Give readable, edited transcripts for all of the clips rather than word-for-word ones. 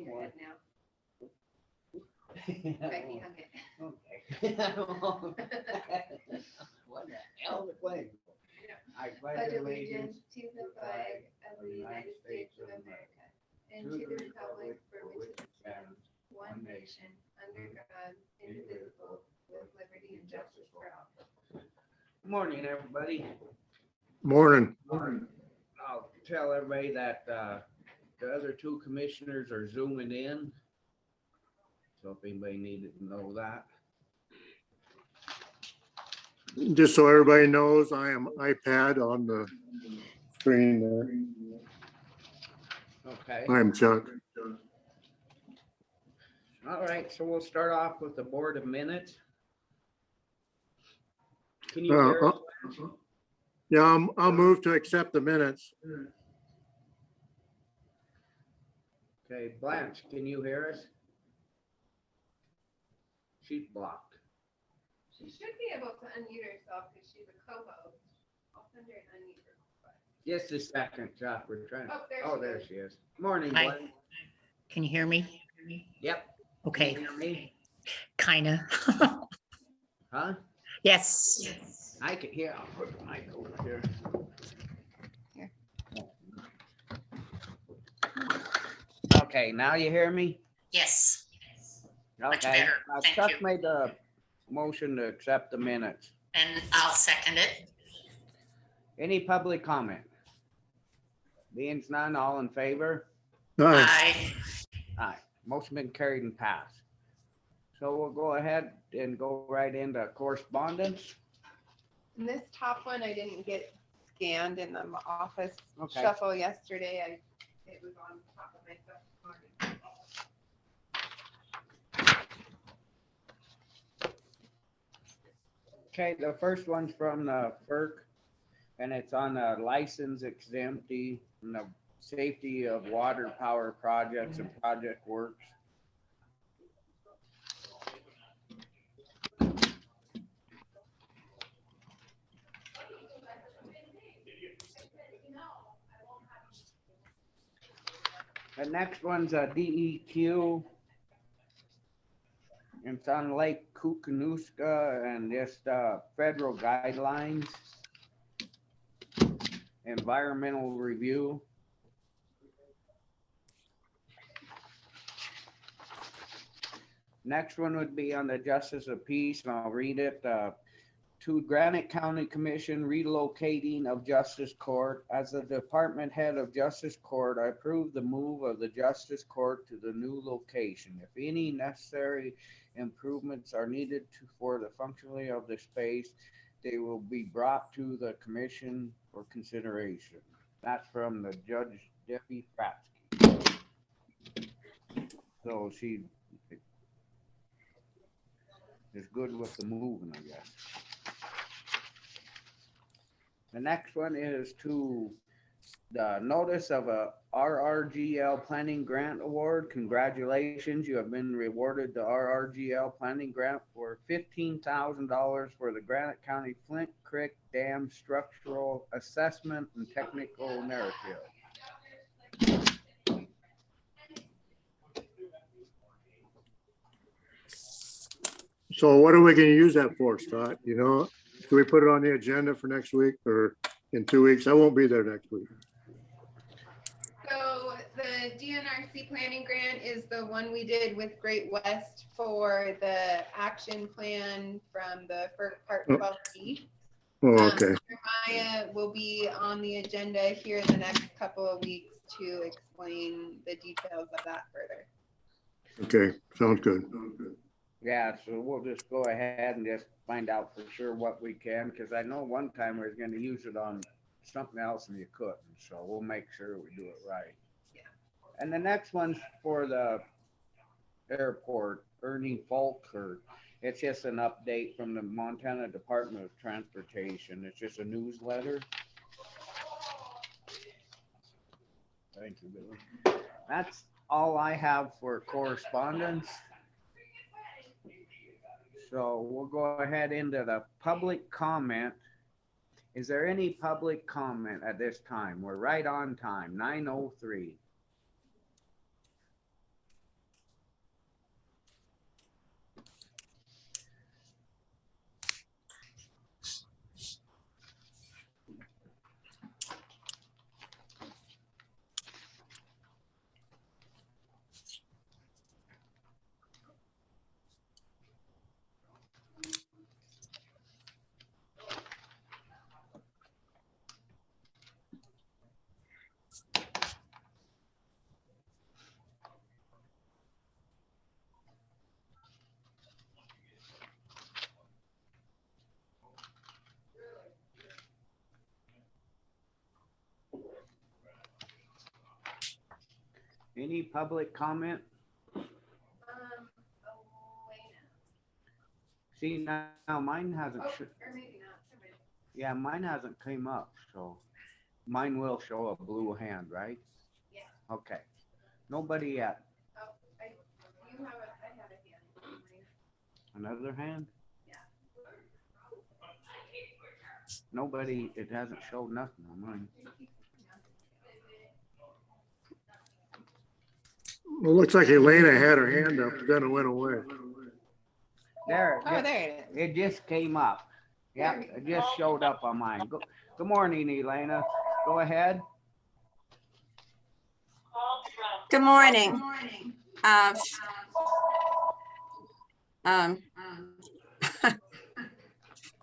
more. Becky hung it. Okay. What the hell is playing? I pledge allegiance to the flag of the United States of America and to the republic for which it stands, one nation, under God, indivisible, with liberty and justice for all. Morning, everybody. Morning. I'll tell everybody that the other two commissioners are zooming in. So if anybody needed to know that. Just so everybody knows, I am iPad on the screen there. Okay. I'm Chuck. All right, so we'll start off with the board of minutes. Can you hear us? Yeah, I'll move to accept the minutes. Okay, Blanche, can you hear us? She's blocked. She should be able to unmute herself because she's a co-host. I'll send her an unmute request. Just a second, Chuck, we're trying. Oh, There she is. Morning, Hi. Blanche. Can you hear me? Yep. Okay, Can you hear me? kinda. Huh? Yes. I can hear. I'll put the mic over here. Here. Okay, now you hear me? Yes. Much Okay. better, thank Chuck you. made the motion to accept the minutes. And I'll second it. Any public comment? Being none, all in favor? Aye. I, Motion been carried and passed. So we'll go ahead and go right into correspondence. And this top one, I didn't get scanned in the office Okay. shuffle yesterday. It was on top of my stuff this morning. Okay, the first one's from the FERC, and it's on a license exemptee and the safety of water power projects and project works. The next one's a DEQ. It's on Lake Kookanuska and just federal guidelines. Environmental review. Next one would be on the Justice of Peace, and I'll read it. To Granite County Commission relocating of Justice Court. As the department head of Justice Court, I approve the move of the Justice Court to the new location. If any necessary improvements are needed for the functioning of the space, they will be brought to the commission for consideration. That's from the Judge Debbie Fratsky. So she is good with the moving, I guess. The next one is to the notice of a RRGL Planning Grant Award. Congratulations, you have been rewarded the RRGL Planning Grant for $15,000 for the Granite County Flint Creek Dam Structural Assessment and Technical Narrative. So what are we gonna use that for, Scott? You know, can we put it on the agenda for next week or in 2 weeks? I won't be there next week. So the DNRC planning grant is the one we did with Great West for the action plan from the FERC Part 12C. Oh, okay. Jeremiah will be on the agenda here in the next couple of weeks to explain the details of that further. Okay, sounds good. Yeah, so we'll just go ahead and just find out for sure what we can, because I know one time we was gonna use it on something else and you couldn't, so we'll make sure we do it right. Yeah. And the next one's for the airport, Ernie Falker. It's just an update from the Montana Department of Transportation. It's just a newsletter. Thank you, Billy. That's all I have for correspondence. So we'll go ahead into the public comment. Is there any public comment at this time? We're right on time, 9:03. Any public comment? Elena. See, now mine hasn't, Oh, or maybe not. Never mind. yeah, mine hasn't came up, so mine will show a blue hand, right? Yeah. Okay. Nobody yet. Oh, you have a, I have a hand. Another hand? Yeah. Nobody, it hasn't showed nothing on mine. Well, looks like Elena had her hand up, then it went away. There, Oh, there it is. it just came up. Yep, it just showed up on mine. Good morning, Elena. Go ahead. Good morning. Good morning.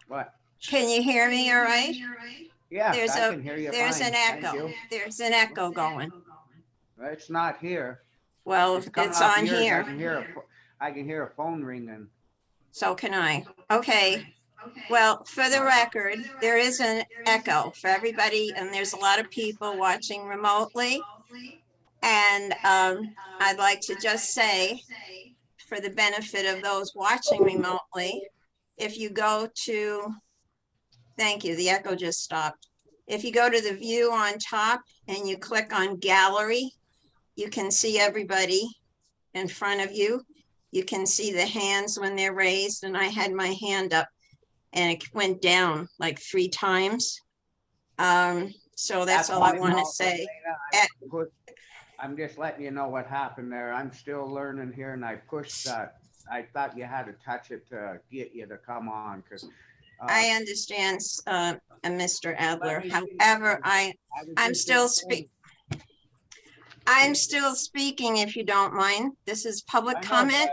What? Can you hear me all right? Yeah, There's I can hear you There's fine. an Thank echo. you. There's an echo going. It's not here. Well, coming it's off on yours. here. I can hear a phone ringing. So can I. Okay. Well, for the record, there is an echo for everybody, and there's a lot of people watching remotely. And I'd like to just say, for the benefit of those watching remotely, if you go to, thank you, the echo just stopped. If you go to the view on top and you click on gallery, you can see everybody in front of you. You can see the hands when they're raised, and I had my hand up and it went down like 3 times. So that's all I want to say. I'm just letting you know what happened there. I'm still learning here, and I pushed that. I thought you had to touch it to get you to come on, because I understand, Mr. Adler. However, I'm still speaking, if you don't mind. This is public comment.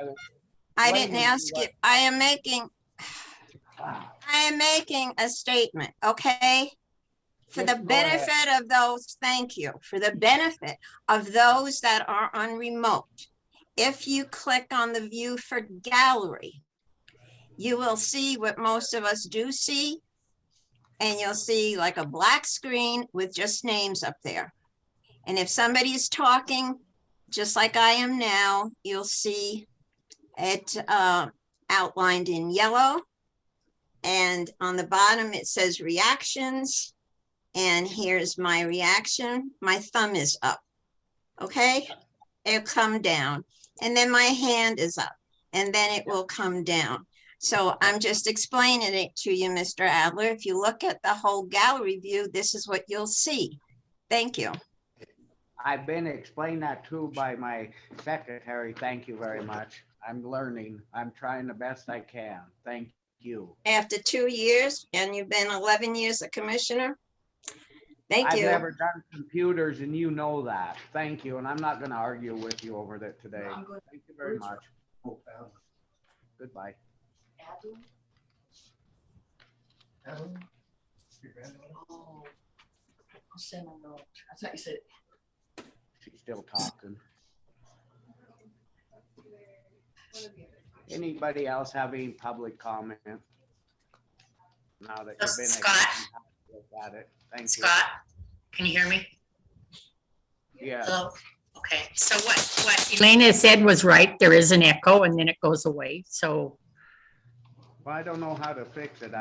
I didn't ask you. I am making a statement, okay? For the benefit of those, thank you. For the benefit of those that are on remote, if you click on the view for gallery, you will see what most of us do see, and you'll see like a black screen with just names up there. And if somebody is talking, just like I am now, you'll see it outlined in yellow. And on the bottom, it says reactions. And here's my reaction. My thumb is up, okay? It'll come down. And then my hand is up, and then it will come down. So I'm just explaining it to you, Mr. Adler. If you look at the whole gallery view, this is what you'll see. Thank you. I've been explained that too by my secretary. Thank you very much. I'm learning. I'm trying the best I can. Thank you. After 2 years, and you've been 11 years a commissioner. Thank you. I've never done computers, and you know that. Thank you. And I'm not going to argue with you over that today. Thank you very much. Goodbye. Oh, I'll send a note. I thought you said. She's still talking. Anybody else have any public comment? Now that you've been Scott? at it. Thank you. Scott, can you hear me? Yeah. Hello? Okay, so what Elena said was right. There is an echo and then it goes away. So Well, I don't know how to fix it.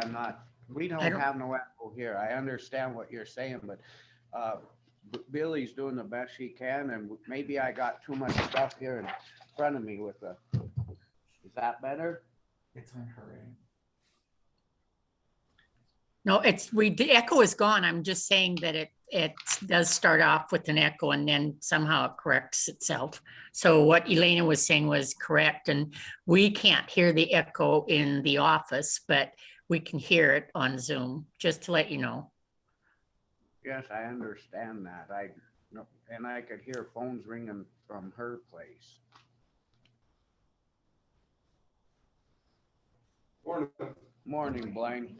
We don't have no echo here. I understand what you're saying, but Billy's doing the best she can, and maybe I got too much stuff here in front of me with is that better? It's on her end. no, the echo is gone. I'm just saying that it does start off with an echo and then somehow it corrects itself. So what Elena was saying was correct, and we can't hear the echo in the office, but we can hear it on Zoom, just to let you know. Yes, I understand that. And I could hear phones ringing from her place. Morning, Morning, Blaine.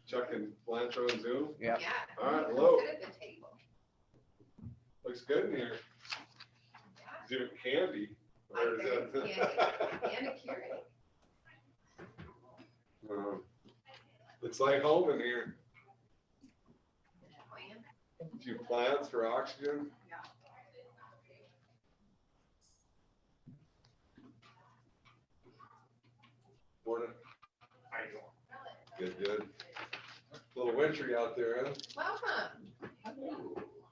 Chuck and Blanche on Zoom. Yep. Yeah. All right, hello. Sit at the table. Looks good in here. Is it candy? Or is I think that- And a Keurig. Looks like home in here. Plan. A few plants for oxygen. Morning. Good, good. A little wintry out there, huh? Welcome.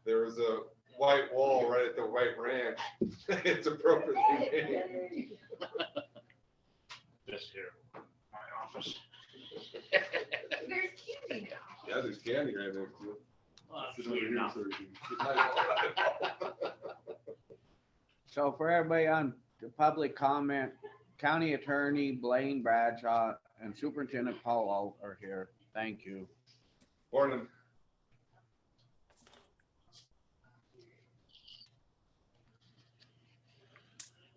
There was a white wall right at the White Ranch. It's appropriately named. This here, my office. There's candy now. Yeah, there's candy right next to it. Well, Sit sweet over here, enough. sir. So for everybody on the public comment, County Attorney Blaine Bradshaw and Superintendent Paul Alt are here. Thank you. Morning.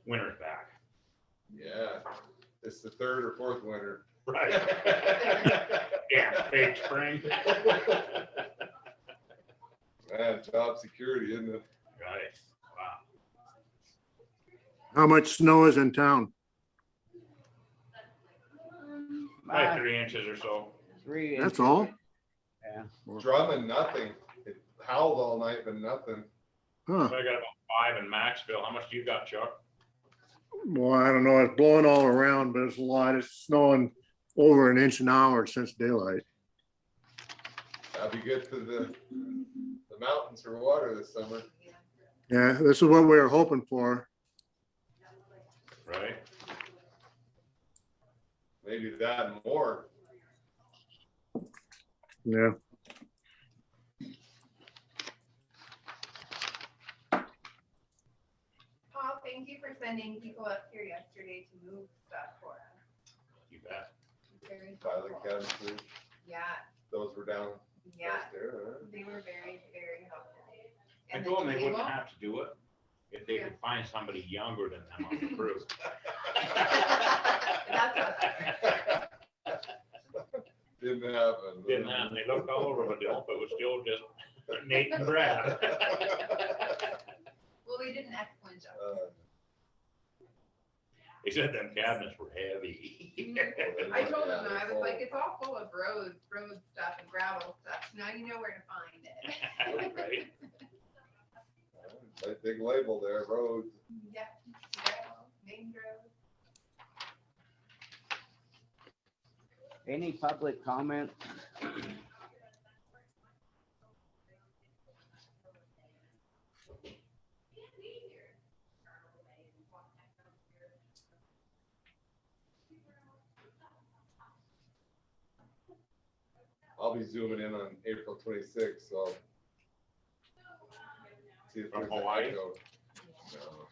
Winter's back. Yeah, it's the third or fourth winter. Right. Yeah, big spring. Man, job security, isn't it? Right, wow. How much snow is in town? Like 3 inches or so. 3 That's inches. all? Yeah. Drummond, nothing. It howled all night, but nothing. Huh. I got about 5 in Maxville. How much do you got, Chuck? Well, I don't know. It's blowing all around, but it's a lot. It's snowing over an inch an hour since daylight. That'd be good for the mountains for water this summer. Yeah, this is what we were hoping for. Right? Maybe that and more. Yeah. Paul, thank you for sending people up here yesterday to move stuff for us. You bet. Very Filing helpful. cabinets, Yeah, those were down yeah, there, huh? they were very, very helpful. I And told them the they wouldn't table- have to do it if they could find somebody younger than them on the crew. That's what- Didn't happen. Didn't happen. They looked all over, but the it was still just Nate and Brad. Well, they did an excellent job. They said them cabinets were heavy. I told them, I was like, it's all full of road stuff and gravel stuff. Now you know where to find it. Right? Like big label there, roads. Yeah, gravel, main road. Any public comment? I'll be zooming in on April 26th, so. See if From there's a Hawaii? echo. No.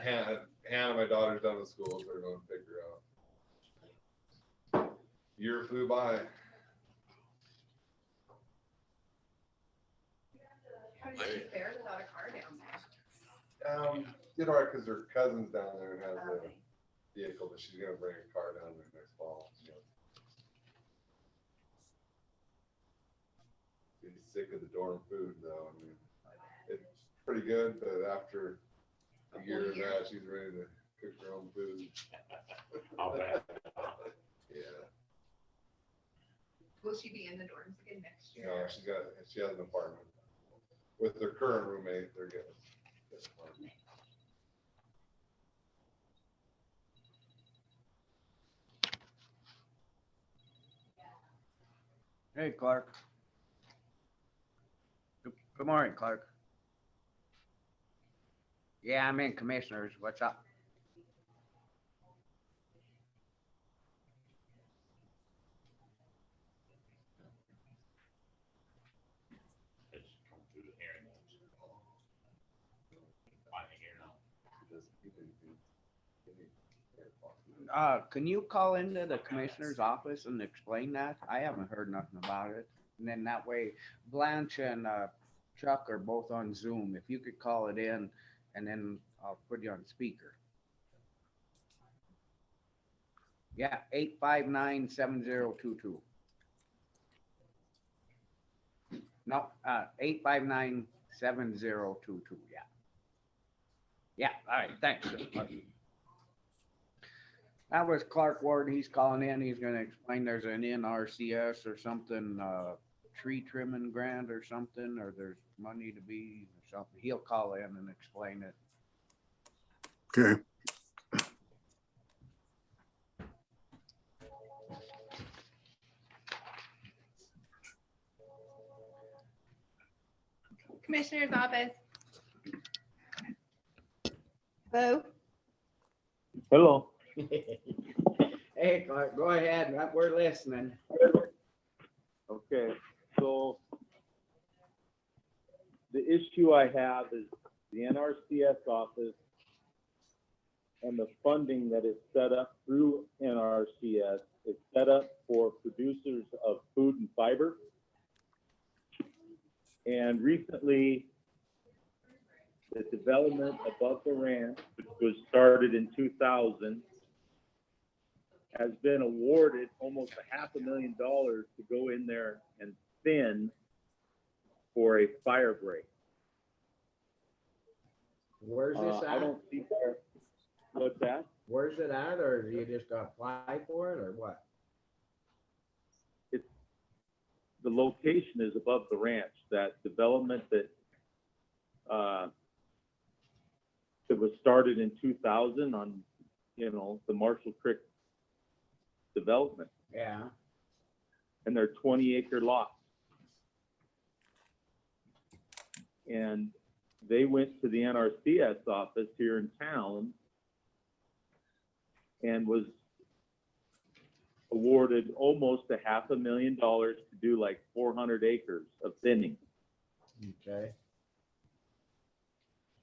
Hannah, my daughter's done with school, so they're going to figure out. Year flew by. How did you get there without a car down there? Did all right because her cousin's down there and has a vehicle, but she's gonna bring a car down there next fall. So. Be sick of the dorm food though. I mean, it's pretty good, but after a year of that, she's ready to cook her own food. I'll bet. Yeah. Will she be in the dorms again next year? No, she has an apartment with their current roommate. They're getting an apartment. Hey, Clark. Good morning, Clark. Yeah, I'm in commissioners. What's up? It's coming through the hearing aids. Finally here now. Can you call into the commissioner's office and explain that? I haven't heard nothing about it. And then that way Blanche and Chuck are both on Zoom. If you could call it in and then I'll put you on speaker. Yeah, 859-7022. No, 859-7022. Yeah. Yeah, all right, thanks. That was Clark Ward. He's calling in. He's gonna explain there's an NRCS or something, tree trimming grant or something, or there's money to be or something. He'll call in and explain it. Okay. Commissioner's office. Hello? Hello. Hey, Clark, go ahead, we're listening. Okay, so the issue I have is the NRCS office and the funding that is set up through NRCS is set up for producers of food and fiber. And recently, the development above the ranch, which was started in 2000, has been awarded almost $500,000 to go in there and thin for a fire break. Where's this I at? don't see where, what's that? Where's it at, or you just got apply for it, or what? The location is above the ranch, that development that was started in 2000 on, the Marshall Creek development, Yeah, and they're 20-acre lots. And they went to the NRCS office here in town and was awarded almost $500,000 to do like 400 acres of thinning. okay,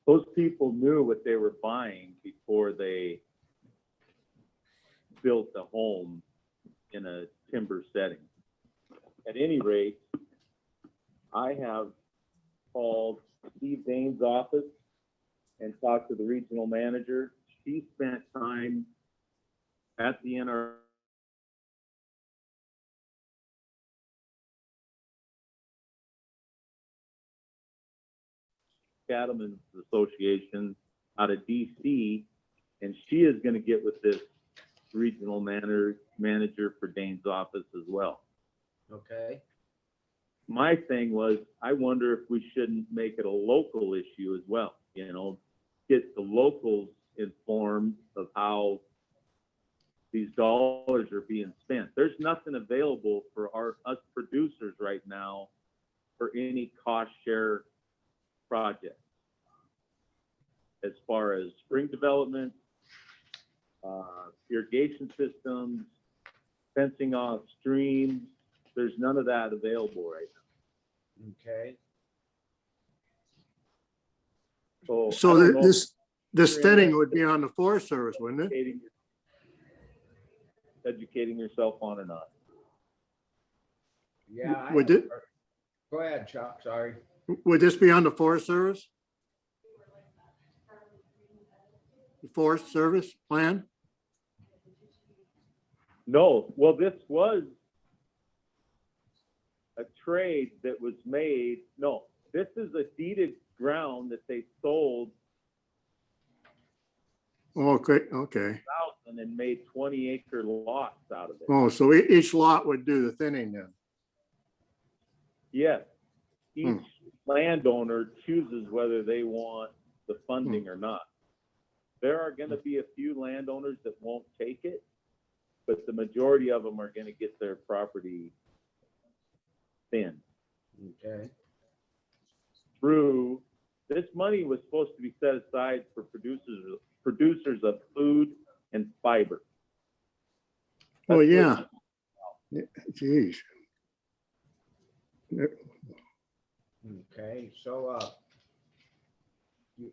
Those people knew what they were buying before they built a home in a timber setting. At any rate, I have called Steve Dane's office and talked to the regional manager. She spent time at the NR Cattlemen's Association out of DC, and she is going to get with this regional manager for Dane's office as well. okay. My thing was, I wonder if we shouldn't make it a local issue as well, get the locals informed of how these dollars are being spent. There's nothing available for us producers right now for any cost share project. As far as spring development, irrigation systems, fencing off streams, there's none of that available right now. Okay, So So I don't know this if you're thinning would be on the Forest Service, wouldn't it? educating yourself on or not. yeah. Would it, Go ahead, Chuck, sorry. would this be on the Forest Service? The Forest Service plan? No, well, this was a trade that was made. No, this is a deeded ground that they sold Okay, 1,000 and made 20-acre lots out of it. Oh, so each lot would do the thinning then? Yes, each landowner chooses whether they want the funding or not. There are going to be a few landowners that won't take it, but the majority of them are going to get their property thinned. Okay, Through this money was supposed to be set aside for producers of food and fiber. Oh, That's yeah. what- Geez. okay, so, you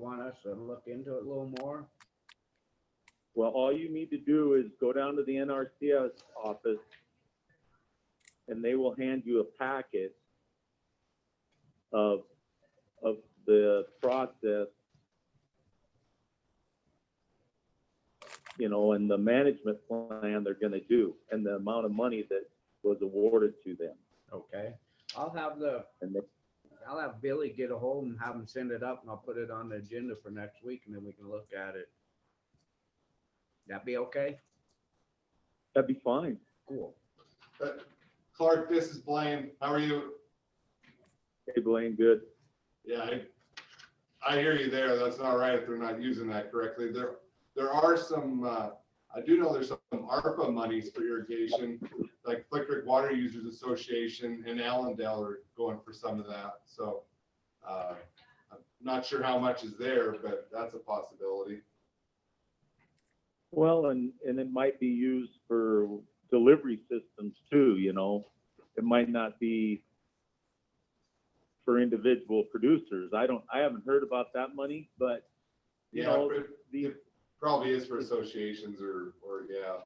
want us to look into it a little more? Well, all you need to do is go down to the NRCS office and they will hand you a packet of the process, and the management plan they're going to do and the amount of money that was awarded to them. Okay, I'll have Billy get a hold and have him send it up, and I'll put it on the agenda for next week, and then we can look at it. That be okay? That'd be fine. Cool. Clark, this is Blaine. How are you? Hey, Blaine, good. Yeah, I hear you there. That's not right if they're not using that correctly. There are some, I do know there's some Arpa monies for irrigation, like Flick Creek Water Users Association and Allendale are going for some of that. So I'm not sure how much is there, but that's a possibility. Well, and it might be used for delivery systems too, you know. It might not be for individual producers. I haven't heard about that money, but you Yeah, know, it probably is for associations or yeah.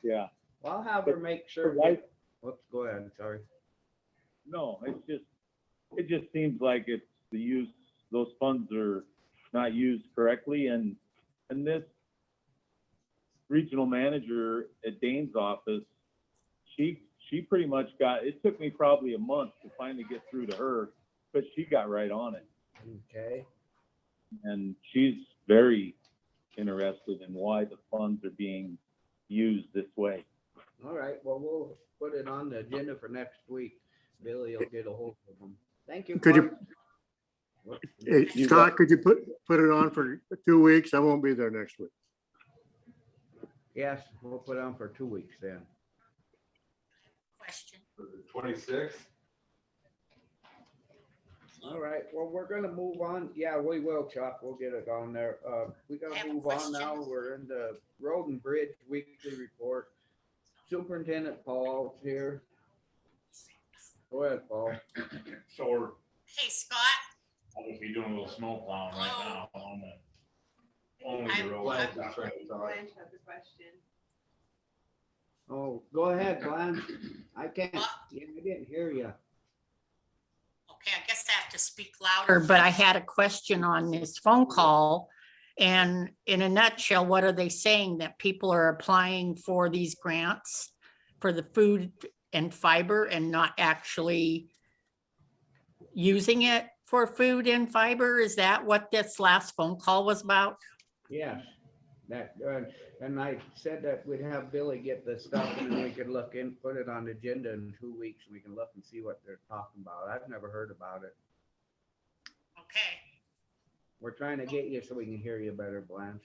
yeah. Well, I'll have her make sure. Right. Whoops, go ahead, sorry. No, it just seems like it's the use, those funds are not used correctly, and this regional manager at Dane's office, she pretty much got, it took me probably a month to finally get through to her, but she got right on it. Okay, And she's very interested in why the funds are being used this way. all right, well, we'll put it on the agenda for next week. Billy will get a hold of them. Thank you. Could you, Clark. hey, Scott, could you put it on for 2 weeks? I won't be there next week. Yes, we'll put it on for 2 weeks then. Question. 26th. All right, well, we're gonna move on. Yeah, we will, Chuck. We'll get it on there. We I have gotta a move on now. question. We're in the Road and Bridge Weekly Report. Superintendent Paul's here. Go ahead, Paul. So we're, Hey, Scott. I'll just be doing a little snow plowing right now on the, only the road. Blanche is trying to talk. Blanche has a question. Oh, go ahead, Glenn. I can't, yeah, I didn't hear you. Okay, I guess I have to speak louder, but I had a question on this phone call. And in a nutshell, what are they saying? That people are applying for these grants for the food and fiber and not actually using it for food and fiber? Is that what this last phone call was about? Yes, that, and I said that we'd have Billy get the stuff and then we could look in, put it on the agenda in 2 weeks. We can look and see what they're talking about. I've never heard about it. Okay. We're trying to get you so we can hear you better, Blanche.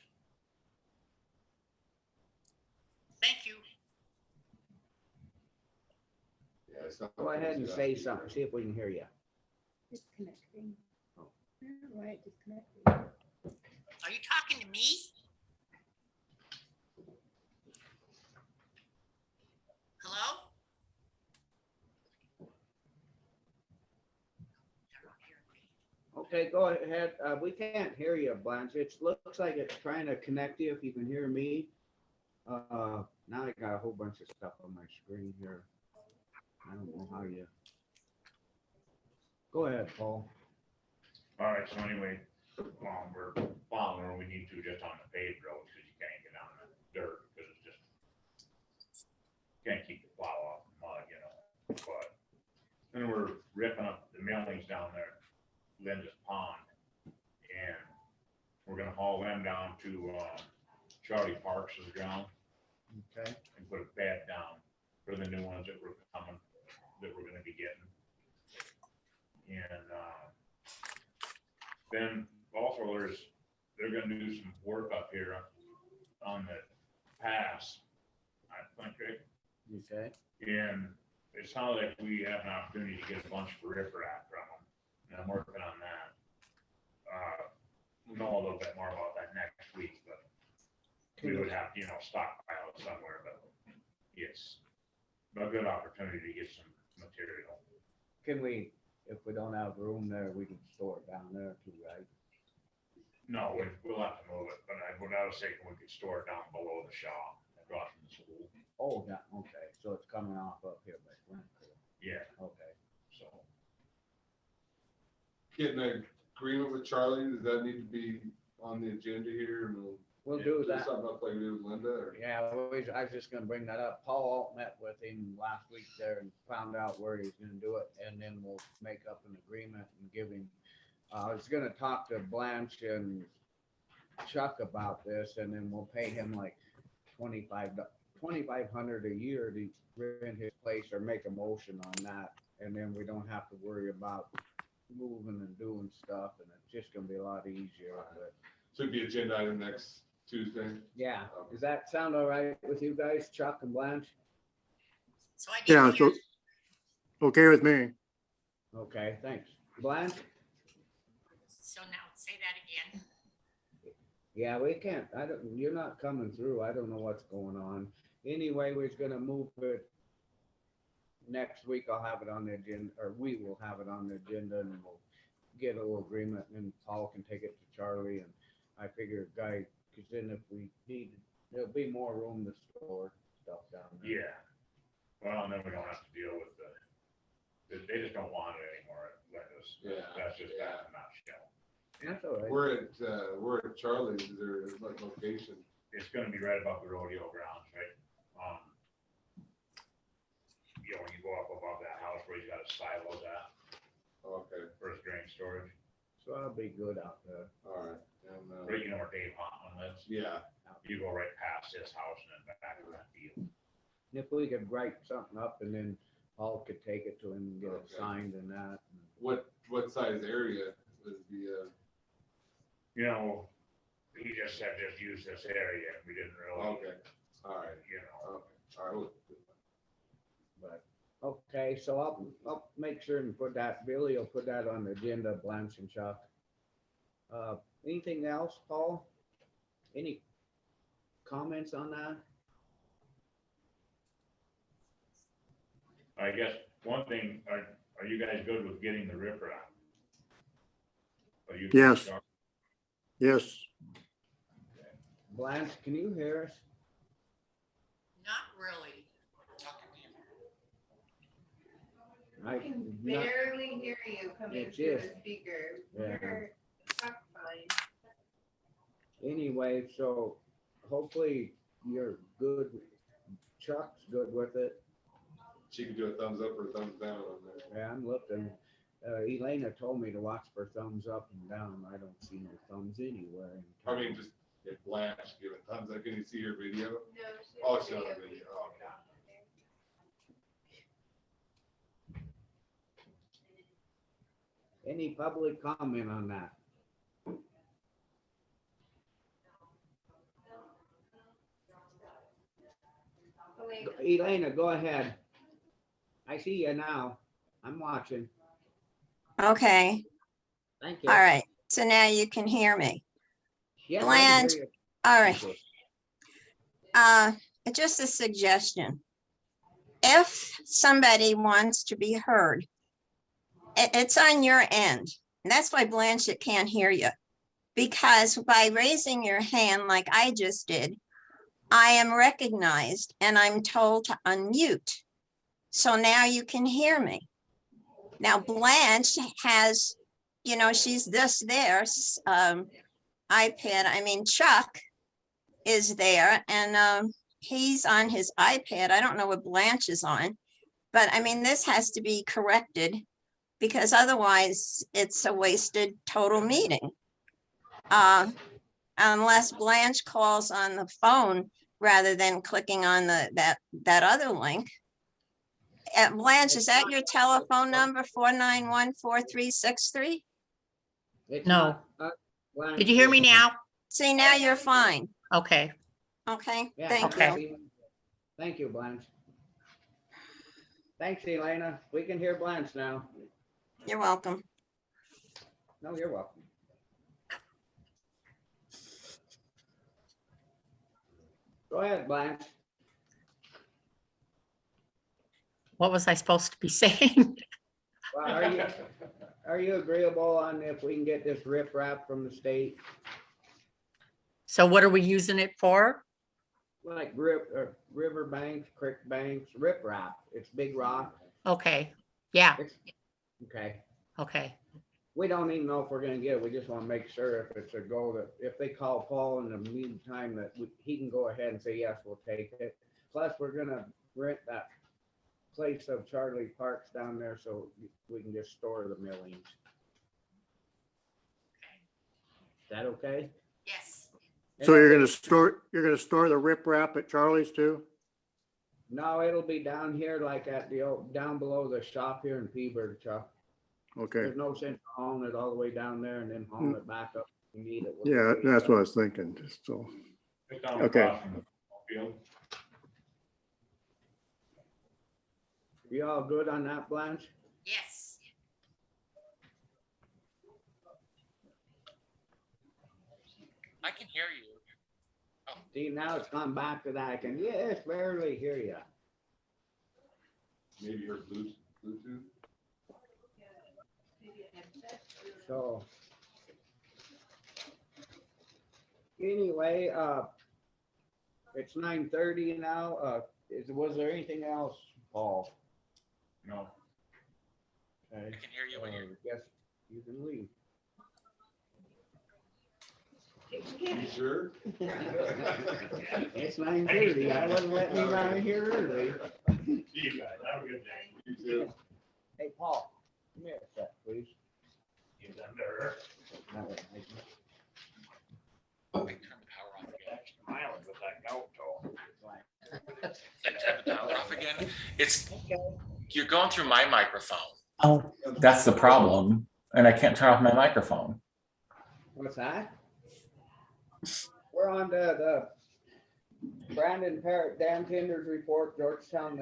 Thank you. Yeah, it's not- Go ahead and say something, see if we can hear you. Disconnecting. Oh. Right, disconnecting. Are you talking to me? Hello? Okay, go ahead. We can't hear you, Blanche. It looks like it's trying to connect you if you can hear me. Now I got a whole bunch of stuff on my screen here. I don't know how you. Go ahead, Paul. All right, so anyway, we're plowing where we need to just on the paved roads, because you can't get down the dirt, because it's just, can't keep the plow off the mud, you know, but then we're ripping up the millings down there, Linda's Pond, and we're gonna haul them down to, Charlie Parks's ground Okay. and put a bed down for the new ones that were coming, that we're gonna be getting. And, then also they're gonna do some work up here on the pass, I think, Okay. and it sounds like we have an opportunity to get a bunch of riprap from them, and I'm working on that. We'll know a little bit more about that next week, but we would have, you know, stockpile it somewhere, but it's a good opportunity to get some material. Can we, if we don't have room there, we can store it down there too, right? No, we'll have to move it, but what I was thinking, we could store it down below the shop, across from the school. Oh, yeah, okay. So it's coming off up here by Glencoe. Yeah, Okay. so, Getting an agreement with Charlie, does that need to be on the agenda here? And We'll Yeah, do is there that. something else like we do with Linda or? Yeah, I was just gonna bring that up. Paul met with him last week there and found out where he's gonna do it, and then we'll make up an agreement and give him. I was gonna talk to Blanche and Chuck about this, and then we'll pay him like $2,500 a year to rent his place or make a motion on that, and then we don't have to worry about moving and doing stuff, and it's just gonna be a lot easier. But Should be agenda item next Tuesday. yeah, does that sound all right with you guys, Chuck and Blanche? So I Yeah, didn't hear, so, okay with me. Okay, thanks. Blanche? So now say that again. Yeah, we can't, you're not coming through. I don't know what's going on. Anyway, we're gonna move it. Next week I'll have it on the agenda, or we will have it on the agenda, and we'll get a little agreement, and Paul can take it to Charlie, and I figure guy, cause then if we need, there'll be more room to store stuff down there. Yeah. Well, and then we don't have to deal with they just don't want it anymore. That's just that in a nutshell. That's all right. We're at Charlie's, is there like location? It's gonna be right above the rodeo grounds, right? You know, when you go up above that house where he's got his silos at, Okay, for his grain storage, So I'll be good out there. all right. And, right, you know where Dave Hotman lives? yeah, You go right past his house and then back to that field. If we could write something up and then Paul could take it to him and get it Okay. signed and that. what size area was the, You know, he just said just use this area, and we didn't really, okay, all right, you know. okay, all right. But, okay, so I'll make sure and put that, Billy will put that on the agenda, Blanche and Chuck. Anything else, Paul? Any comments on that? I guess one thing, are you guys good with getting the riprap? Are you? Yes. Yes, Blanche, can you hear us? Not really. I can not- barely hear you coming It's through just- the speaker. Yeah. You're talk fine. Anyway, so hopefully you're good. Chuck's good with it. She could do a thumbs up or a thumbs down on there. Yeah, I'm looking. Elena told me to watch for thumbs up and down. I don't see no thumbs anywhere. in I town. mean, just if Blanche give a thumbs up, can you see your video? No, Oh, she's on video, oh, okay. Any public comment on that? Elena, go ahead. I see you now. I'm watching. Okay, Thank you. all right. So now you can hear me. Yes, I can hear Blanche. you. All right. Thank you. Just a suggestion. If somebody wants to be heard, it's on your end. And that's why Blanchett can't hear you. Because by raising your hand like I just did, I am recognized and I'm told to unmute. So now you can hear me. Now Blanche has, you know, she's there, iPad. I mean, Chuck is there and he's on his iPad. I don't know what Blanche is on, but I mean, this has to be corrected because otherwise it's a wasted total meeting. Unless Blanche calls on the phone rather than clicking on that other link. Blanche, is that your telephone number, 491-4363? It's No. not, Blanche, Did you hear me it's- now? See, now you're fine. Okay. Okay, Yeah, thank Okay. you. Thank you, Blanche. Thanks, Elena. We can hear Blanche now. You're welcome. No, you're welcome. Go ahead, Blanche. What was I supposed to be saying? Well, are you agreeable on if we can get this riprap from the state? So what are we using it for? Like river banks, creek banks, riprap. It's big rock. Okay. Yeah. Okay. Okay. We don't even know if we're gonna get it. We just want to make sure if it's a go that if they call Paul in the meantime that he can go ahead and say, yes, we'll take it. Plus, we're gonna rent that place of Charlie Parks down there so we can just store the millings. Is that okay? Yes. so you're gonna store the riprap at Charlie's too? No, it'll be down here like at the down below the shop here in Peaburg, Chuck. Okay, There's no sense hauling it all the way down there and then hauling it back up. We need it. yeah, that's what I was thinking, just so, It's down Okay. across from the field. You all good on that, Blanche? Yes. I can hear you. See, now it's gone back to that. I can just barely hear you. Maybe your Bluetooth? So. Anyway, it's 9:30 now. Was there anything else, Paul? No, Okay. I can hear you when you're. Guess you can leave. You sure? It's 9:30. I wasn't letting you out of here early. see you guys, have a good day. You too. Hey, Paul, come here a sec, please. He's under. That way, thank you. I turned the power off again. Smiling with that goat toe. I turned the power off again. It's, Okay. you're going through my microphone. Oh, that's the problem. And I can't turn off my microphone. What's that? We're on the Brandon Parrott Dam Tenders Report, Georgetown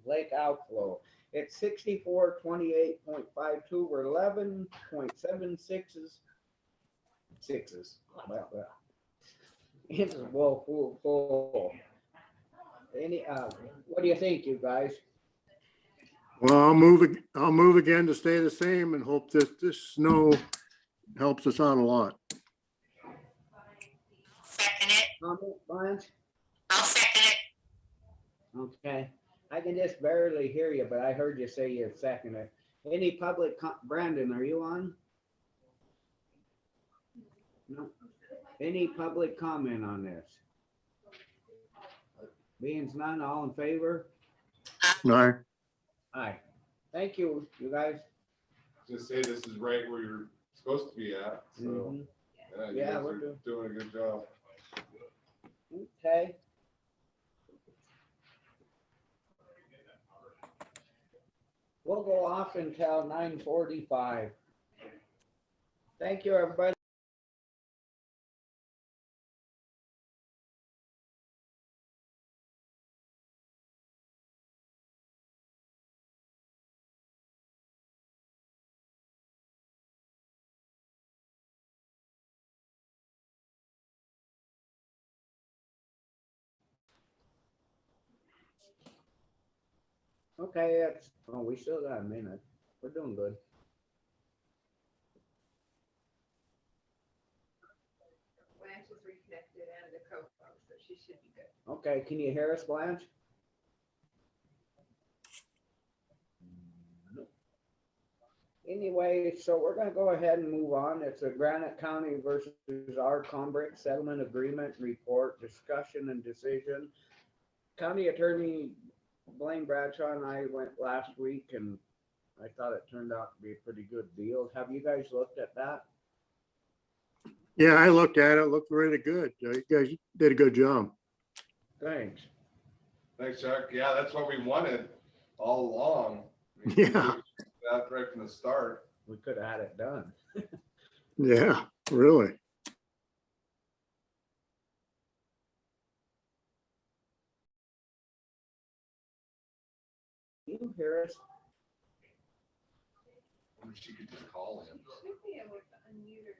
Lake outflow. It's 6428.52. We're 11.76 sixes. Well, it's full. Any what do you think, you guys? Well, I'll move again to stay the same and hope that this snow helps us out a lot. Second it. Comment, Blanche? I'll second it. Okay, I can just barely hear you, but I heard you say you second it. Any public, Brandon, are you on? No. Any public comment on this? Being none, all in favor? No, Aye. Thank you, you guys. Just say this is right where you're supposed to be at, so. Mhm. You Yeah, guys we're are doing a good job. Okay. We'll go off until 9:45. Thank you, everybody. Okay, we still got a minute. We're doing good. Blanche is reconnected and the co-host, so she should be good. Okay, can you hear us, Blanche? Nope. Anyway, so we're gonna go ahead and move on. It's a Granite County versus Arca Settlement Agreement Report, discussion and decision. County Attorney Blaine Bradshaw and I went last week and I thought it turned out to be a pretty good deal. Have you guys looked at that? yeah, I looked at it. It looked really good. You guys did a good job. Thanks. Thanks, Chuck. Yeah, that's what we wanted all along. Yeah. That right from the start. We could have had it done. Yeah, really. Can you hear us? She could just call him. Should be able to unmute her.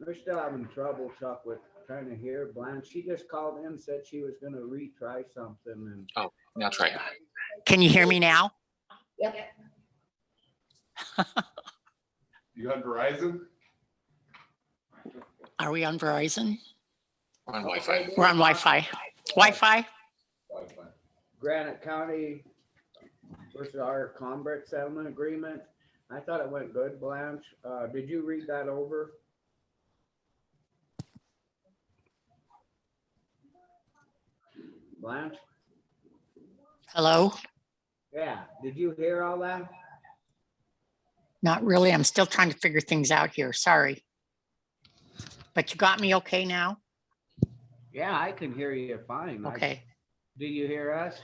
We're still having trouble, Chuck, with trying to hear Blanche. She just called in, said she was gonna retry something and. Now try it. Can you hear me now? Yep. You on Verizon? Are we on Verizon? We're on Wi-Fi. We're on Wi-Fi. Wi-Fi? Wi-Fi. Granite County versus our Combrich settlement agreement. I thought it went good, Blanche. Did you read that over? Blanche? Hello? Yeah, did you hear all that? Not really. I'm still trying to figure things out here. Sorry. But you got me okay now? Yeah, I can hear you fine. Okay. Do you hear us?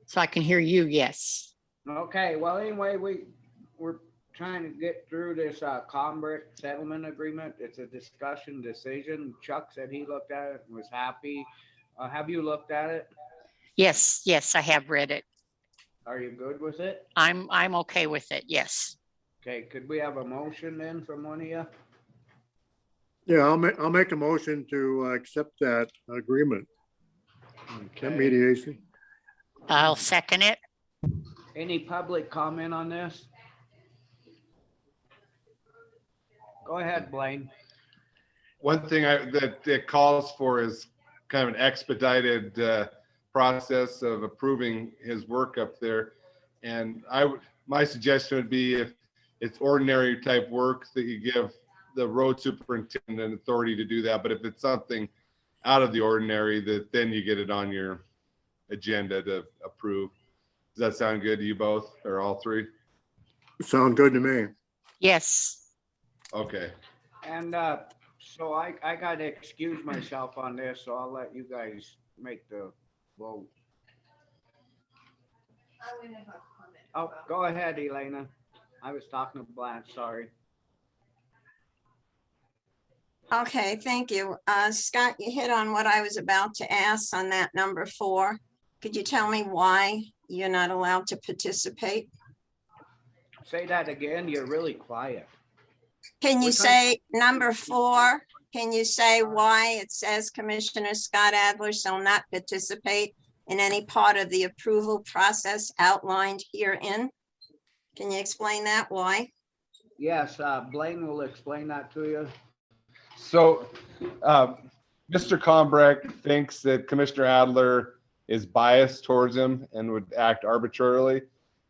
So I can hear you, yes. Okay, well, anyway, we're trying to get through this Combrich settlement agreement. It's a discussion decision. Chuck said he looked at it and was happy. Have you looked at it? Yes, yes, I have read it. Are you good with it? I'm okay with it, yes. Okay, could we have a motion then from one of you? Yeah, I'll make a motion to accept that agreement, that Okay. mediation. I'll second it. Any public comment on this? Go ahead, Blaine. One thing that it calls for is kind of an expedited process of approving his work up there. And my suggestion would be if it's ordinary type work that you give the road superintendent authority to do that. But if it's something out of the ordinary, that then you get it on your agenda to approve. Does that sound good to you both or all three? Sound good to me. Yes. Okay. And so I gotta excuse myself on this, so I'll let you guys make the vote. I want to have a comment. Oh, about- go ahead, Elena. I was talking to Blanche, sorry. Okay, thank you. Scott, you hit on what I was about to ask on that number 4. Could you tell me why you're not allowed to participate? Say that again, you're really quiet. Can you We're trying- say number 4? Can you say why it says Commissioner Scott Adler shall not participate in any part of the approval process outlined herein? Can you explain that? Why? Yes, Blaine will explain that to you. So, Mr. Combrecht thinks that Commissioner Adler is biased towards him and would act arbitrarily.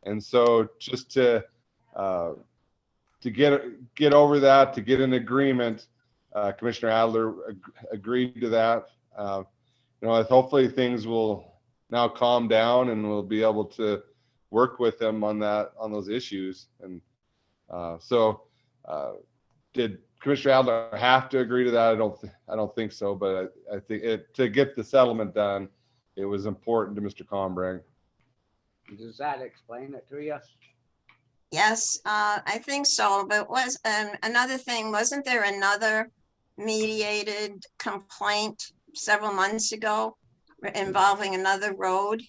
And so just to get over that, to get an agreement, Commissioner Adler agreed to that. Hopefully things will now calm down and we'll be able to work with him on those issues. And did Commissioner Adler have to agree to that? I don't think so, but I think to get the settlement done, it was important to Mr. Combrecht. Does that explain it to you? Yes, I think so, but was another thing, wasn't there another mediated complaint several months ago involving another road?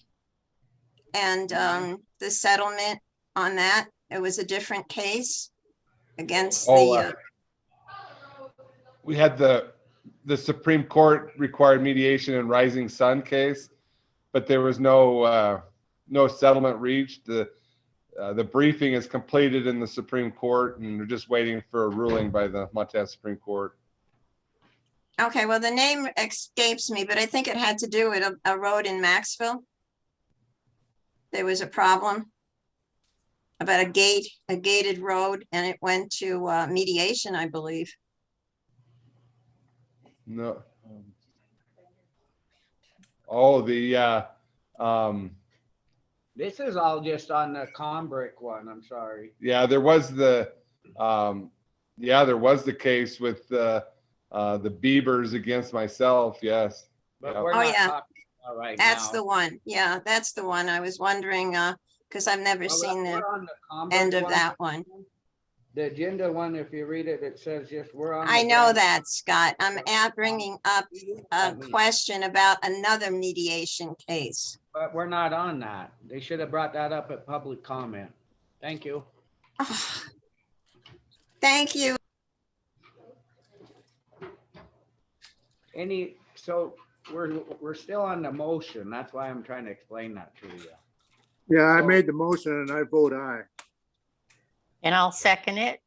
And the settlement on that, it was a different case against We had the Supreme Court required mediation in Rising Sun case, but there was no settlement reached. The briefing is completed in the Supreme Court, and we're just waiting for a ruling by the Montana Supreme Court. Okay, well, the name escapes me, but I think it had to do with a road in Maxville. There was a problem about a gated road, and it went to mediation, I believe. No. This is all just on the Combrick one, I'm sorry. Yeah, there was the case with the Beavers against myself. Yes. But Yeah. we're Oh, not yeah. talking about right That's now. the one. Yeah, that's the one. I was wondering, because I've never Well, seen the we're on the Combrick end of one. that one. The agenda one, if you read it, it says just we're on. I the know ground. that, Scott. I'm bringing up a question about another mediation case. But we're not on that. They should have brought that up at public comment. Thank you. Oh, thank you. So we're still on the motion. That's why I'm trying to explain that to you. Yeah, I So- made the motion and I vote aye. And I'll second it.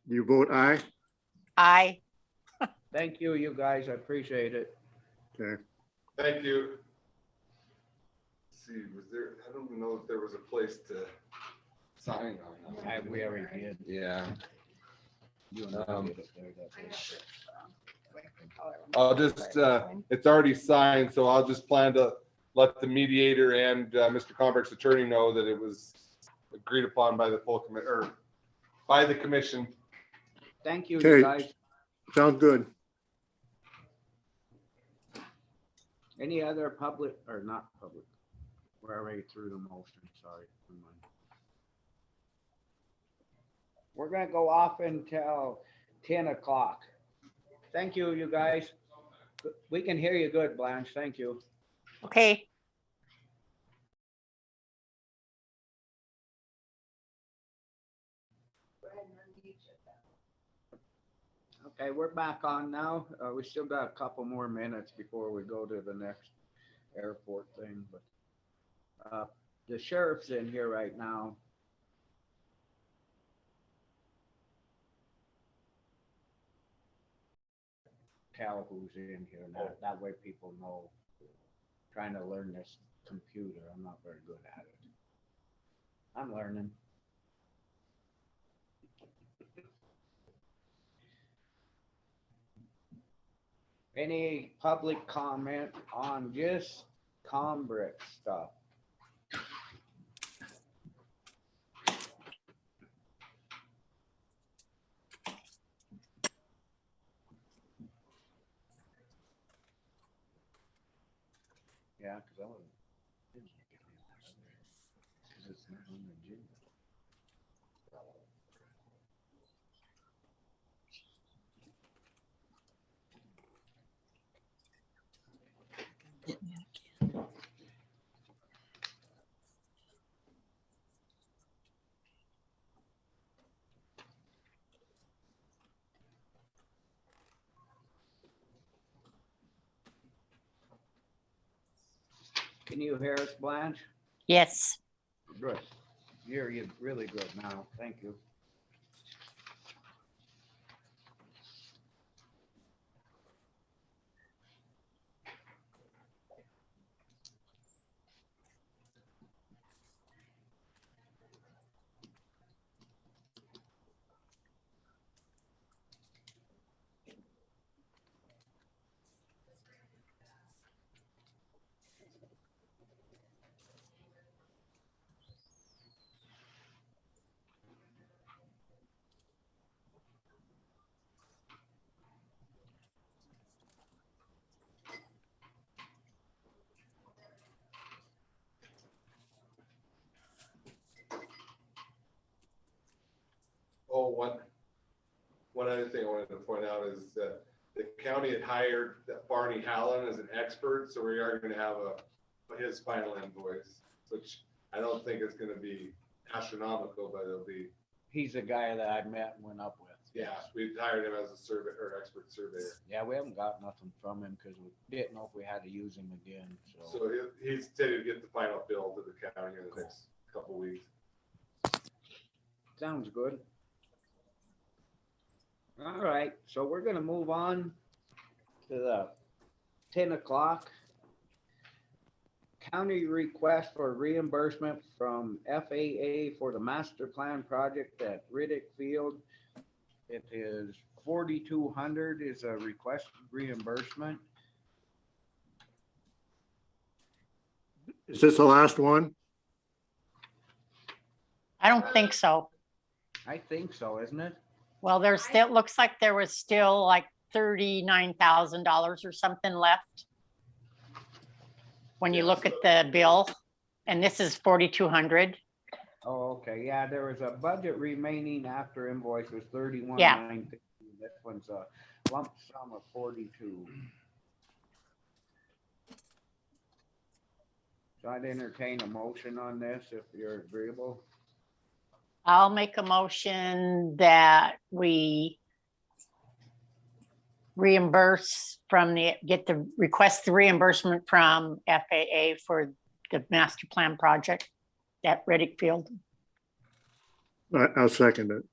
You vote aye? Aye. Thank you, you guys. I appreciate it. Okay. Thank you. Let's see, I don't even know if there was a place to sign on that. We already did. Yeah. You and I did it there that day. I'll just, it's already signed, so I'll just plan to let the mediator and Mr. Combrecht's attorney know that it was agreed upon by the full commit, or by the commission. Thank you, Okay. you guys. Sounds good. Any other public or not public? We're already through the motion, sorry. Never mind. We're gonna go off until 10 o'clock. Thank you, you guys. We can hear you good, Blanche. Thank you. Okay. Okay, we're back on now. We still got a couple more minutes before we go to the next airport thing, but the sheriff's in here right now. Tell who's in here now. That way people know. Trying to learn this computer. I'm not very good at it. I'm learning. Any public comment on just Combrick stuff? Yeah, because I was. Because it's not on the agenda. Can you hear us, Blanche? Yes. Good. You're really good now. Thank you. Oh, one other thing I wanted to point out is that the county had hired Barney Hallen as an expert, so we are going to have his final invoice, which I don't think is going to be astronomical, but it'll be. He's the guy that I met and went up with. Yeah, we hired him as a survey or expert surveyor. Yeah, we haven't got nothing from him because we didn't know if we had to use him again. So he's said he'd get the final bill to the county in the next couple of weeks. Sounds good. All right, so we're gonna move on to the 10 o'clock. County request for reimbursement from FAA for the master plan project at Riddick Field. It is 4,200 is a request reimbursement. Is this the last one? I don't think so. I think so, isn't it? Well, there's still, looks like there was still like $39,000 or something left. When you look at the bill, and this is 4,200. Oh, okay. Yeah, there was a budget remaining after invoice was 31,950. This one's a lump sum of 42. So I'd entertain a motion on this if you're agreeable. I'll make a motion that we reimburse from request the reimbursement from FAA for the master plan project at Riddick Field. I'll second it.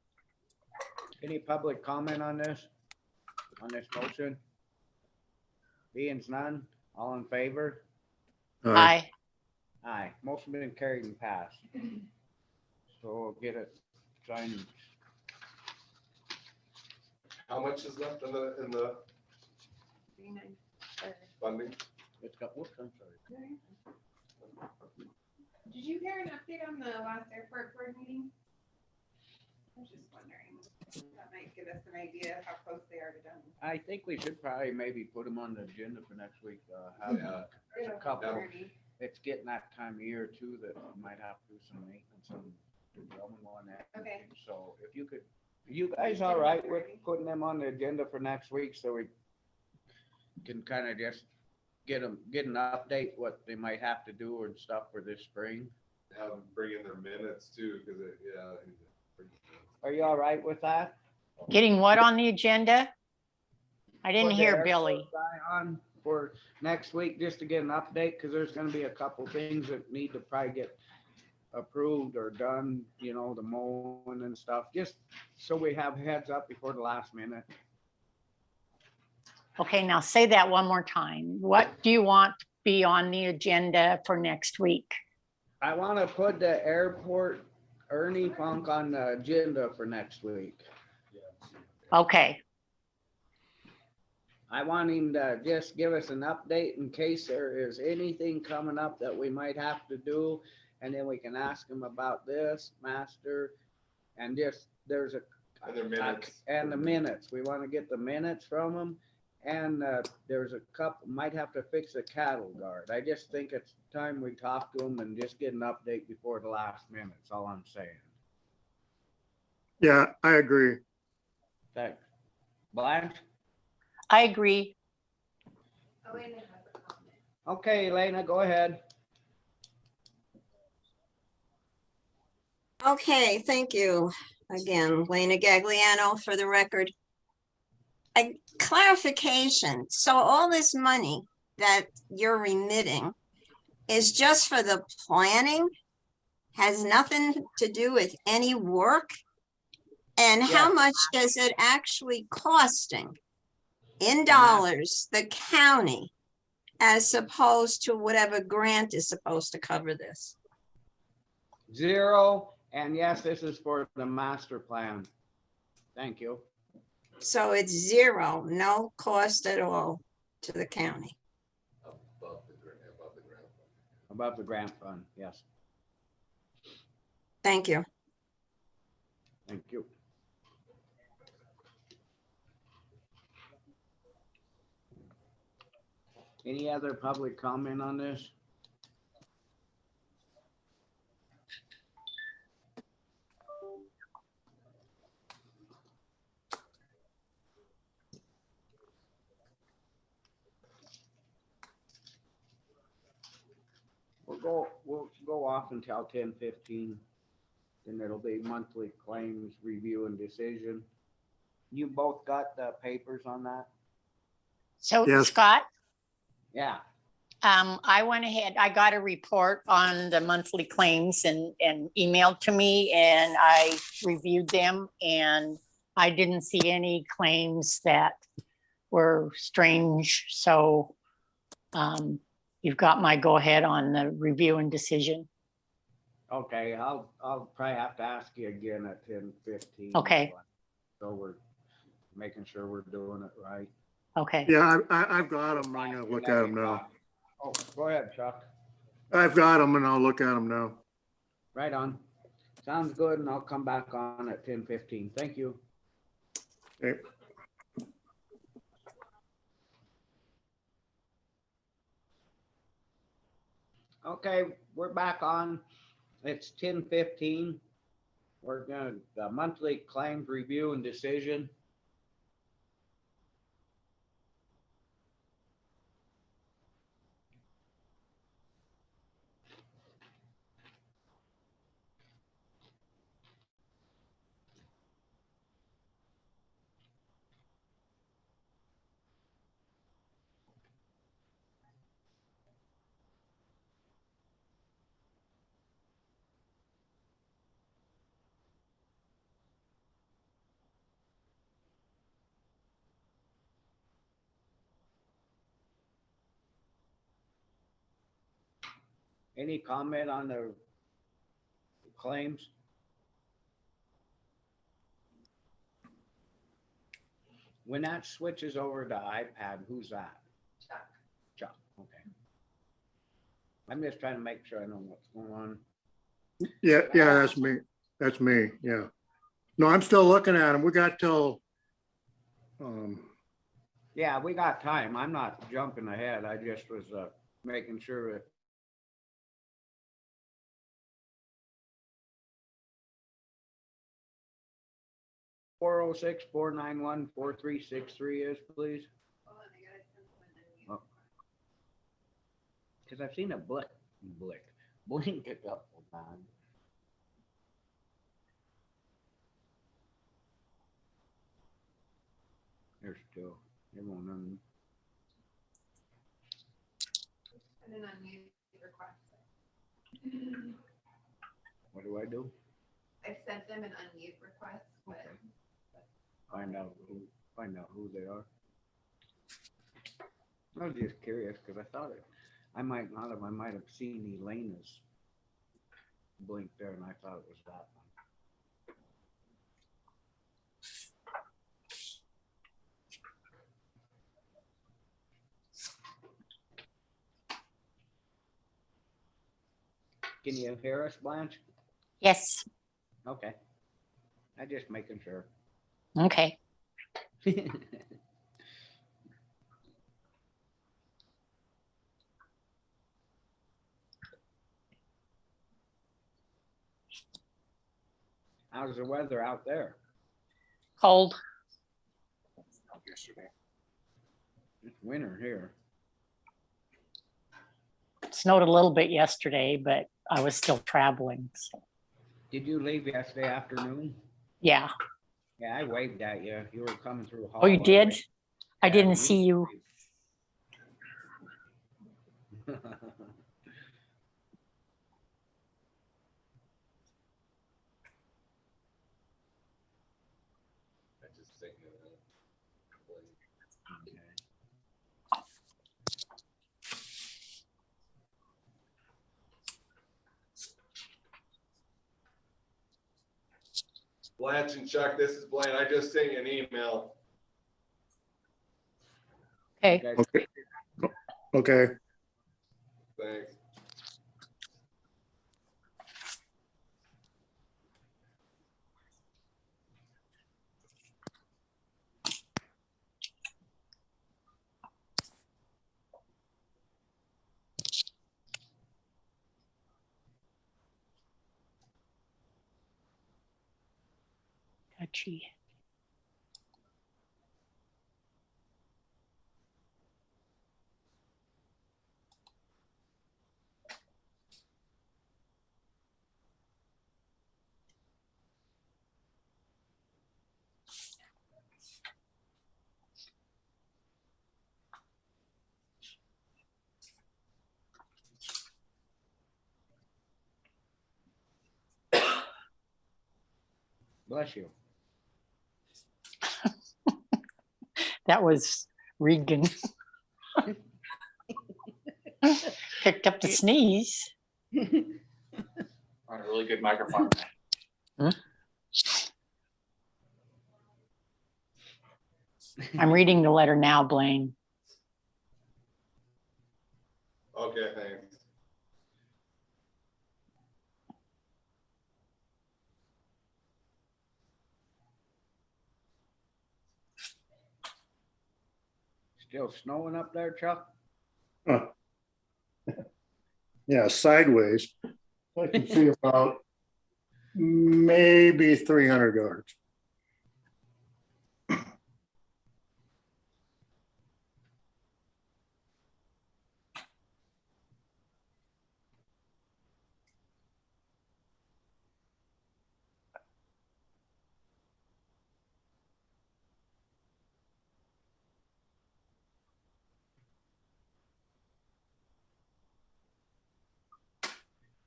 Any public comment on this motion? Being none, all in favor? Aye. Aye. Motion been carried and passed. So we'll get it signed. How much is left in the funding? It's got, whoops, I'm sorry. Did you hear an update on the last airport board meeting? I was just wondering, that might give us an idea of how close they are to done. I think we should probably maybe put them on the agenda for next week. Have there's a couple. It's getting that time of year too that we might have to do some maintenance on the drum on that. Okay. So if you could, are you guys all right with putting them on the agenda for next week so we can kind of just get an update what they might have to do and stuff for this spring? Have them bring in their minutes too, because Are you all right with that? Getting what on the agenda? I didn't put the hear airport Billy. guy on for next week just to get an update, because there's gonna be a couple things that need to probably get approved or done, you know, the mowing and stuff, just so we have heads up before the last minute. Okay, now say that one more time. What do you want to be on the agenda for next week? I want to put the airport Ernie Funk on the agenda for next week. Okay, I want him to just give us an update in case there is anything coming up that we might have to do. And then we can ask him about this, master, and just, there's And their minutes. and the minutes. We want to get the minutes from them. And there's a couple, might have to fix the cattle guard. I just think it's time we talk to them and just get an update before the last minute. That's all I'm saying. Yeah, I agree. Thanks. Blanche? I agree. Elena has a comment. Okay, Elena, go ahead. Okay, thank you. Again, Lena Gagliano for the record. A clarification. So all this money that you're remitting is just for the planning? Has nothing to do with any work? And how Yeah. much is it actually costing in dollars, the county, as opposed to whatever grant is supposed to cover this? 0. And yes, this is for the master plan. Thank you. So it's 0, no cost at all to the county. Above the grant fund, yes. Thank you. Thank you. Any other public comment on this? We'll go off until 10:15. Then it'll be monthly claims review and decision. You both got the papers on that? So Yes. Scott, Yeah. I went ahead, I got a report on the monthly claims and emailed to me, and I reviewed them, and I didn't see any claims that were strange. So you've got my go ahead on the review and decision. Okay, I'll probably have to ask you again at 10:15. Okay. So we're making sure we're doing it right. Okay. Yeah, I've got them. I'm gonna look at them now. Oh, go ahead, Chuck. I've got them and I'll look at them now. Right on. Sounds good, and I'll come back on at 10:15. Thank you. Okay. Okay, we're back on. It's 10:15. We're gonna, the monthly claims review and decision. Any comment on the claims? When that switches over to iPad, who's that? Chuck. Chuck, okay. I'm just trying to make sure I know what's going on. Yeah, that's me. That's me, yeah. No, I'm still looking at them. We got till, Yeah, we got time. I'm not jumping ahead. I just was making sure that 406-491-4363 is, please? Hold on, I gotta send one. Because I've seen a blink a couple times. There's 2. It won't And an unused request. what do I do? I sent them an unused request, but Find out who they are. I was just curious because I thought I might not have. I might have seen Elena's blink there, and I thought it was that one. Can you hear us, Blanche? Yes, Okay. I just making sure. okay. How's the weather out there? Cold. Yesterday. It's winter here. It snowed a little bit yesterday, but I was still traveling. So. Did you leave yesterday afternoon? Yeah. Yeah, I waved at you. You were coming through. Oh, you did? I Yeah, didn't we- see you. I just think that. Blanche and Chuck, this is Blaine. I just sent you an email. Okay. Okay. Okay. Thanks. Touchy. Bless you. That was Regan. Picked up the sneeze. On a really good microphone. I'm reading the letter now, Blaine. Okay, thanks. Still snowing up there, Chuck? Huh. Yeah, sideways. I can see about maybe 300 yards.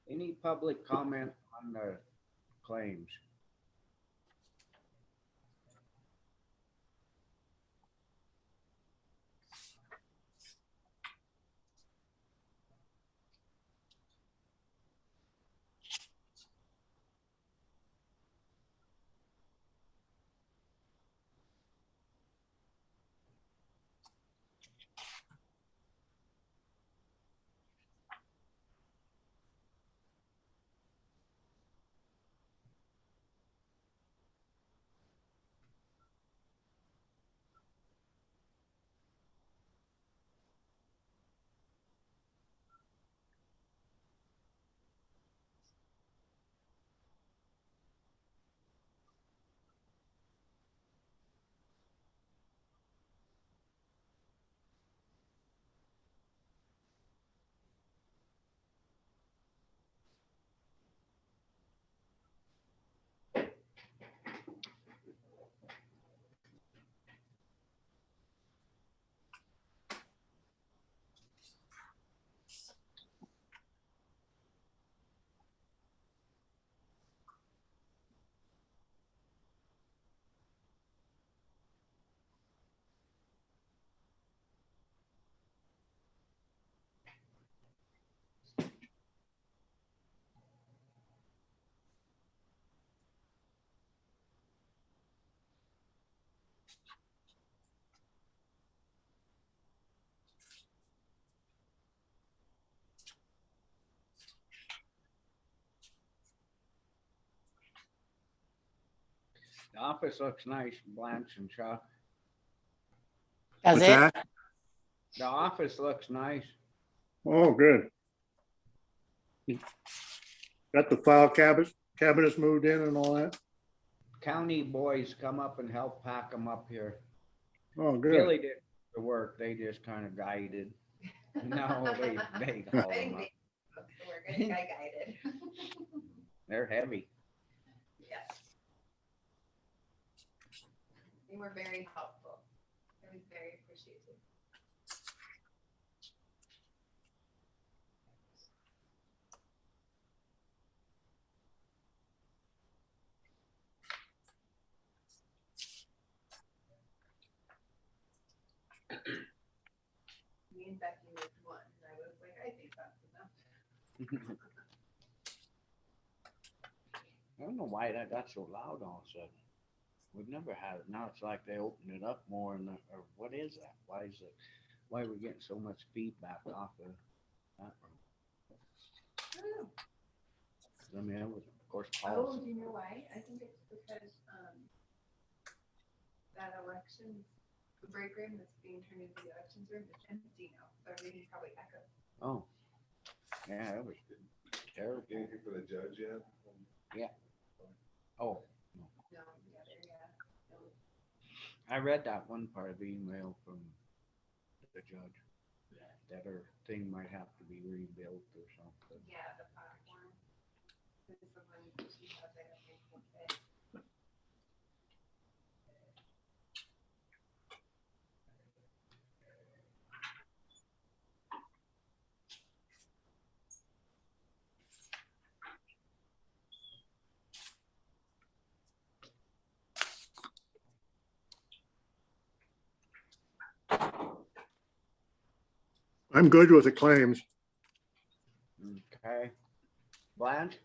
Any public comment on the claims? The office looks nice, Blanche and Chuck. Does What's it? that? The office looks nice. Oh, good. Got the file cabinets moved in and all that? County boys come up and help pack them up here. Oh, good. Billy did the work, they just kind of guided. No, they hauled them up. We're good, guy guided. They're heavy. Yes. They were very helpful. It was very appreciated. Me and Becky moved one, and I was like, I think that's enough. I don't know why that got so loud all of a sudden. We've never had it. Now it's like they opened it up more or what is that? Why are we getting so much feedback off of that room? I don't know. I mean, it was, of course, Oh, Paul's. do you know why? I think it's because, that election, the break room that's being turned into the elections room is empty now, so everything probably echoes. Oh. Yeah, that was terrible. Anything for the judge yet? Oh, No, yeah, there, yeah. No. I read that one part of the email from the judge. That her thing might have to be rebuilt or something. Yeah, the platform. This is the one that she has, I don't think will fit. I'm good with the claims. Okay. Blanche?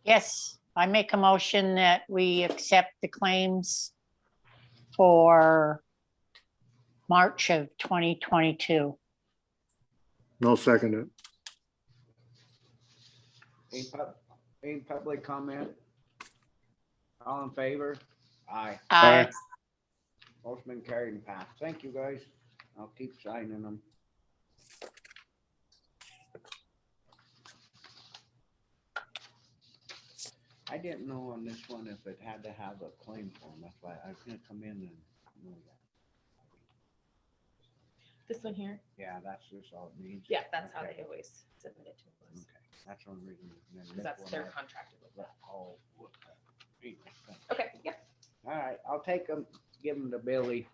Yes, I make a motion that we accept the claims for March of 2022. No second it. Any public comment? All in favor? Aye. Aye. Motion been carried and passed. Thank you, guys. I'll keep signing them. I didn't know on this one if it had to have a claim form. That's why I was gonna come in and know that. This one here? Yeah, that's just all it needs. Yeah, that's how Okay. they always submit it to us. Okay, that's one reason. And then Because this that's one they're I- contracted with that. Oh, Okay, yeah. all right, I'll take them, give them to Billy,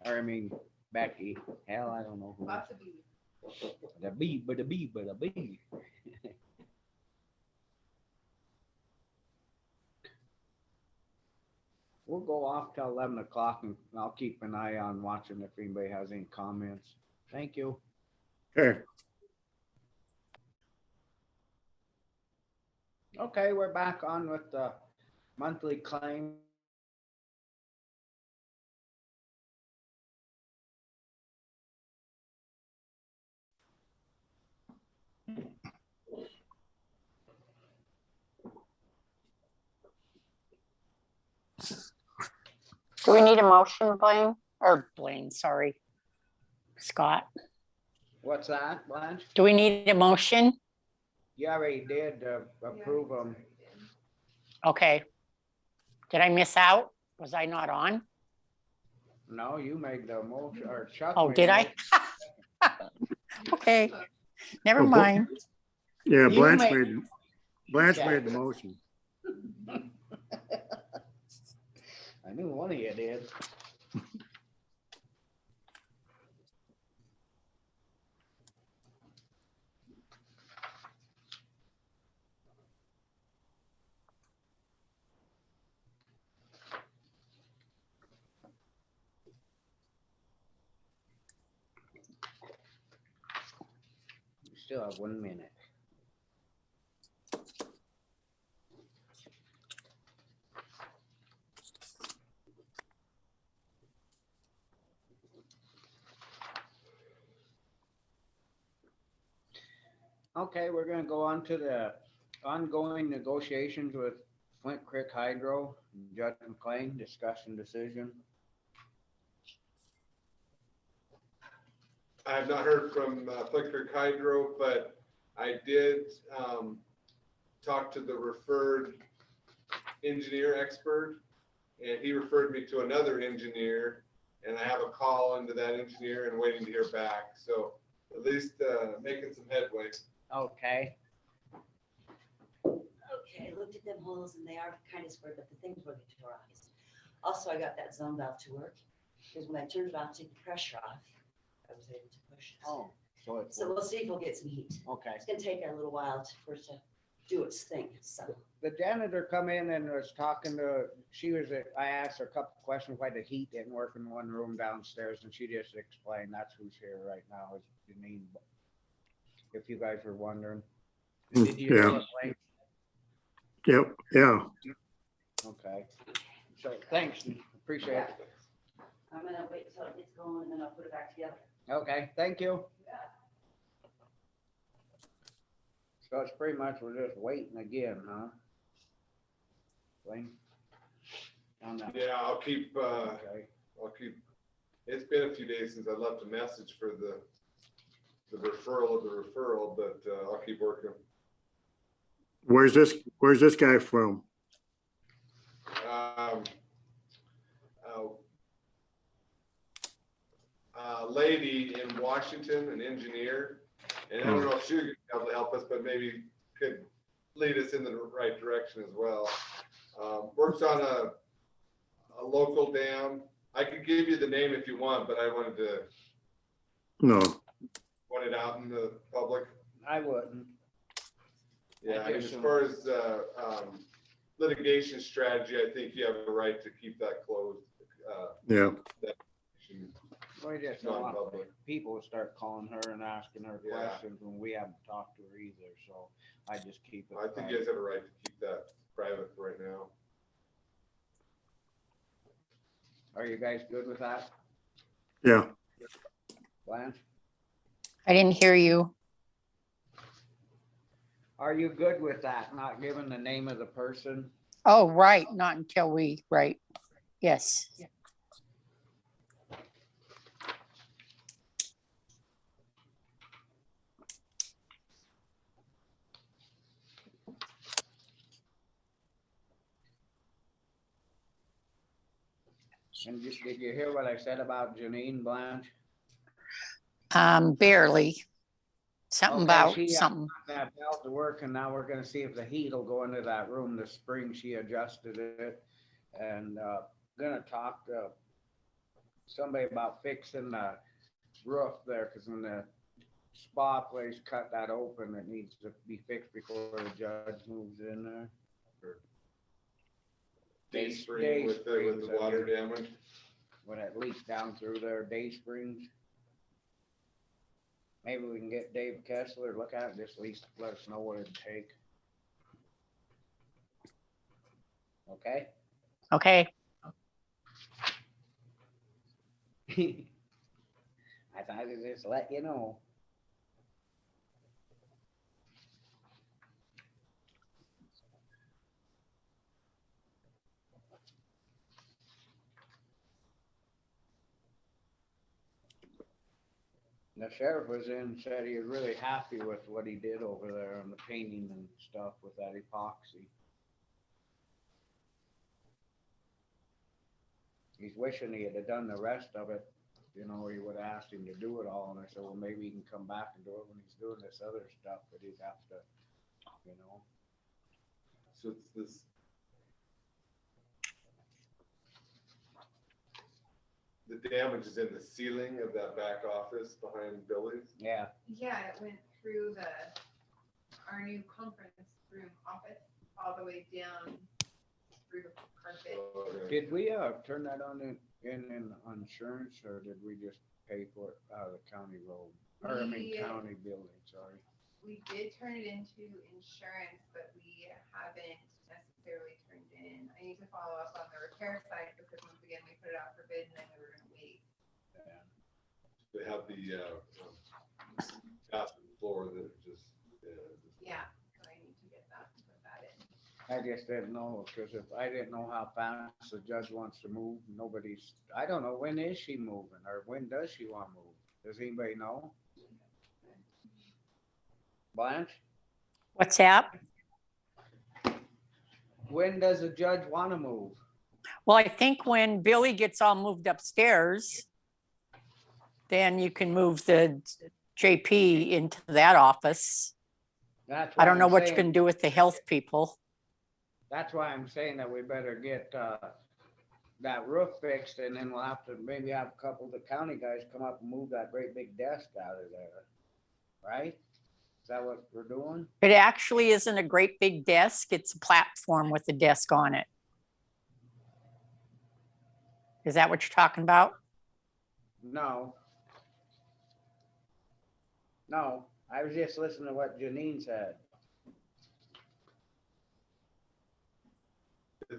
or I mean Becky. Hell, I don't know who. Lots of bees. The bee, but the bee, but the bee. We'll go off till 11 o'clock and I'll keep an eye on watching if anybody has any comments. Thank you. Okay, Okay, we're back on with the monthly claim. Do we need a motion, Blaine, sorry. Scott, What's that, Blanche? do we need a motion? You already did approve them. Okay. Did I miss out? Was I not on? No, you made the motion, or Chuck. Oh, made did the I? motion. Okay, never Oh, mind. yeah, You Blanche made- made the motion. I knew one of you did. You still have 1 minute. Okay, we're gonna go on to the ongoing negotiations with Flint Creek Hydro, Judge McLean, discussion decision. I have not heard from Flint Creek Hydro, but I did talk to the referred engineer expert, and he referred me to another engineer, and I have a call into that engineer and waiting to hear back. So at least making some headway. Okay, Okay, I looked at them holes and they are kind of square, but the thing's working to our eyes. Also, I got that zone valve to work, because when I turned it off, to take the pressure off, I was able to push it. oh, so it's, So we'll see if we'll get some heat. okay. It's gonna take a little while for it to do its thing, so. The janitor come in and was talking to, I asked her a couple questions why the heat didn't work in one room downstairs, and she just explained that's who's here right now is Janine. If you guys were wondering. Did you Yeah. explain? Yep, yeah. Okay. So thanks, appreciate it. I'm gonna wait till it gets going and then I'll put it back together. Okay, thank you. So it's pretty much, we're just waiting again, huh? Wayne? On that. Yeah, I'll keep, Okay. it's been a few days since I left a message for the referral of the referral, but I'll keep working. Where's this guy from? Lady in Washington, an engineer, and I don't know if she'll be able to help us, but maybe could lead us in the right direction as well. Works on a local dam. I could give you the name if you want, but I wanted to No, point it out in the public. I wouldn't. Yeah, I and just as far as litigation strategy, I think you have a right to keep that closed. yeah. We just don't want Non-public. people to start calling her and asking her Yeah. questions when we haven't talked to her either, so I just keep it. I think you guys have a right to keep that private right now. Are you guys good with that, Yeah, Blanche? I didn't hear you. Are you good with that, not giving the name of the person? Oh, right, not until right. Yes. And did you hear what I said about Janine, Blanche? Barely. Something Okay, about she, something. That valve to work, and now we're gonna see if the heat will go into that room. The spring, she adjusted it. And gonna talk to somebody about fixing the roof there, because when the spa place cut that open, it needs to be fixed before the judge moves in there. Day Day spring with springs, the water damage. When it leaks down through there, Day Springs. Maybe we can get Dave Kessler to look at it, just at least let us know what it'd take. Okay? Okay. I thought I'd just let you know. The sheriff was in, said he was really happy with what he did over there on the painting and stuff with that epoxy. He's wishing he had done the rest of it, you know, or he would have asked him to do it all, and I said, well, maybe he can come back and do it when he's doing this other stuff, but he'd have to, you know. So it's this. The damage is in the ceiling of that back office behind Billy's. Yeah, Yeah, it went through our new conference room office, all the way down through the carpet. did we turn that on in insurance, or did we just pay for it out of the county road? Or I mean, We- county building, sorry. We did turn it into insurance, but we haven't necessarily turned in. I need to follow up on the repair side, because once again, we put it out for bid and then we were gonna wait. They have the bathroom floor that just. Yeah, so I need to get that and put that in. I just didn't know, because if I didn't know how fast the judge wants to move, I don't know, when is she moving, or when does she want to move? Does anybody know? Blanche, What's that? when does a judge want to move? Well, I think when Billy gets all moved upstairs, then you can move the JP into that office. That's I don't why know I'm what you're saying- gonna do with the health people. That's why I'm saying that we better get that roof fixed, and then we'll have to maybe have a couple of the county guys come up and move that great big desk out of there. Right? Is that what we're doing? It actually isn't a great big desk. It's a platform with a desk on it. Is that what you're talking about? No. No, I was just listening to what Janine said.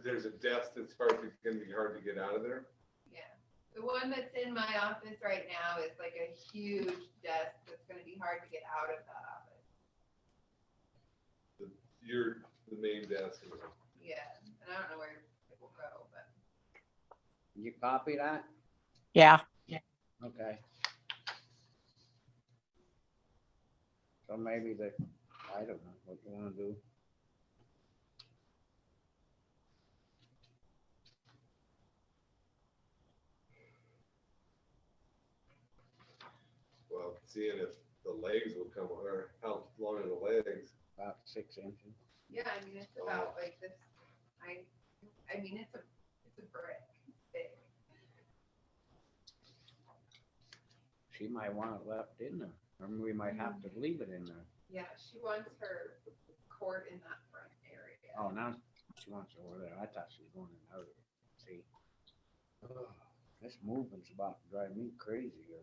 There's a desk that's gonna be hard to get out of there. Yeah, the one that's in my office right now is like a huge desk that's gonna be hard to get out of that office. You're the main desk. Yeah, and I don't know where it will go, but. You copy that? Yeah. Okay. So maybe I don't know what you wanna do. Well, seeing if the legs will come, or how long are the legs? About 6 inches. Yeah, I mean, it's about like this, I mean, it's a brick, it's big. She might want it left in there, or we might have to leave it in there. Yeah, she wants her court in that front area. Oh, now she wants it over there. I thought she was going in the other. See? Ugh, this movement's about to drive me crazy here.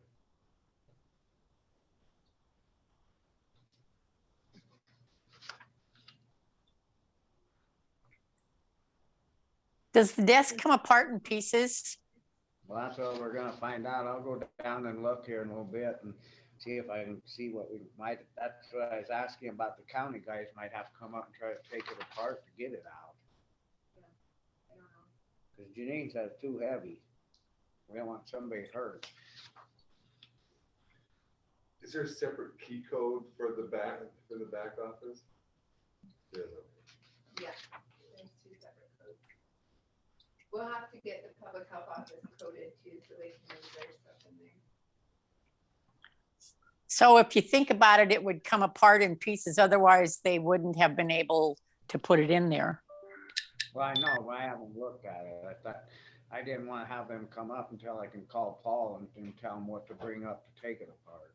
Does the desk come apart in pieces? Well, that's what we're gonna find out. I'll go down and look here in a little bit and see if I can see what we might, that's what I was asking about. The county guys might have to come up and try to take it apart to get it out. I don't know. Cause Janine said it's too heavy. We don't want somebody hurt. Is there a separate key code for the back office? Yeah. Yeah, there's two separate codes. We'll have to get the public health office coded too, so they can move their stuff in there. So if you think about it, it would come apart in pieces. Otherwise, they wouldn't have been able to put it in there. Well, I know, but I haven't looked at it. I thought, I didn't want to have them come up until I can call Paul and tell him what to bring up to take it apart.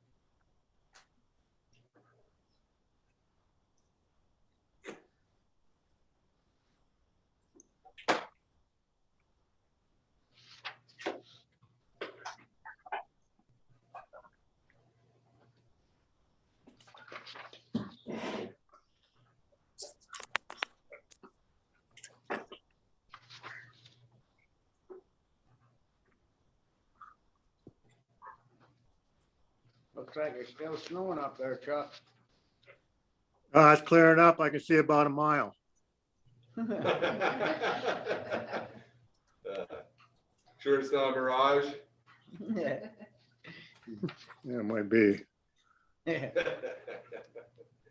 Looks like it's still snowing up there, Chuck. It's clearing up. I can see about a mile. Sure it's not a mirage? Yeah, it might be.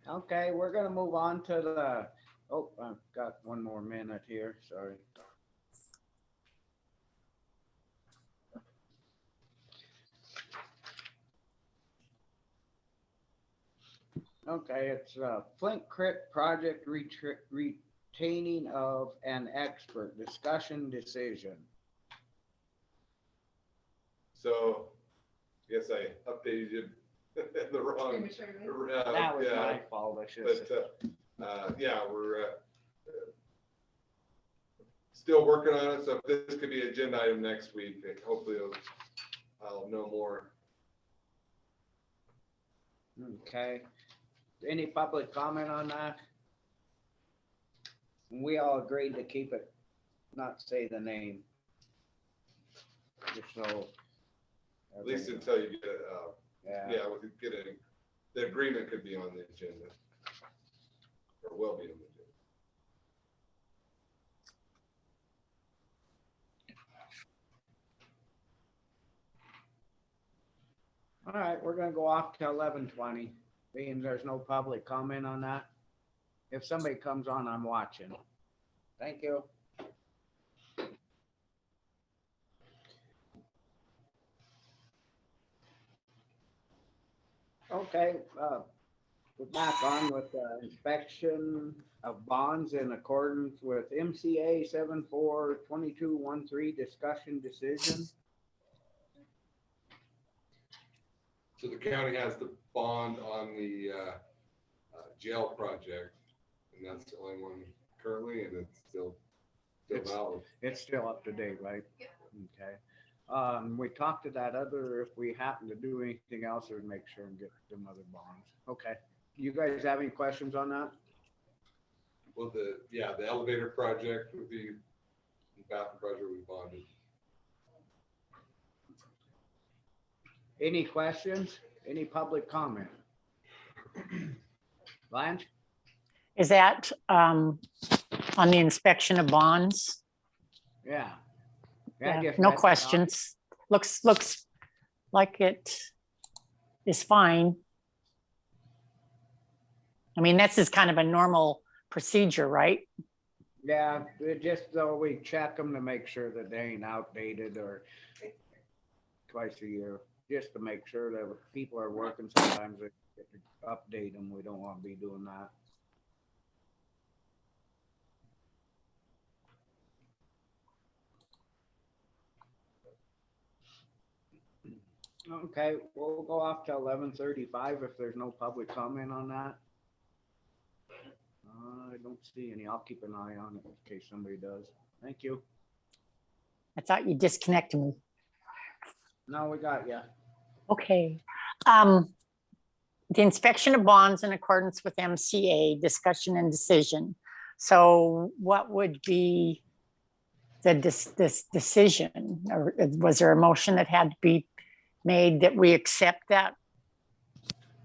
Okay, we're gonna move on to the, oh, I've got one more minute here, sorry. Okay, it's Flint Creek Project retaining of an expert discussion decision. So, guess I updated you the wrong. Prematurely. That was yeah, my fault, I should have. But, yeah, we're still working on it, so if this could be an agenda item next week, hopefully I'll know more. Okay, any public comment on that? We all agreed to keep it, not say the name. Just so. At least until you get, Yeah, yeah, we could get the agreement could be on the agenda. Or will be on the agenda. All right, we're gonna go off to 11:20, being there's no public comment on that. If somebody comes on, I'm watching. Thank you. Okay, we're back on with the inspection of bonds in accordance with MCA 742213 discussion decision. So the county has the bond on the jail project, and that's the only one currently, and it's still It's- valid. It's still up to date, right? Okay. We talked to that other, if we happen to do anything else, we'd make sure and get them other bonds. Okay. You guys have any questions on that? Well, the elevator project would be, the bathroom project we bonded. Any questions? Any public comment? Blanche? Is that on the inspection of bonds? Yeah. I Yeah, guess no that's- questions. Looks like it is fine. I mean, this is kind of a normal procedure, right? Yeah, it just so we check them to make sure that they ain't outdated or twice a year, just to make sure that if people are working, sometimes they get to update them. We don't want to be doing that. Okay, we'll go off to 11:35 if there's no public comment on that. I don't see any. I'll keep an eye on it in case somebody does. Thank you. I thought you disconnected me. No, we got you. Okay. The inspection of bonds in accordance with MCA, discussion and decision. So what would be this decision? Or was there a motion that had to be made that we accept that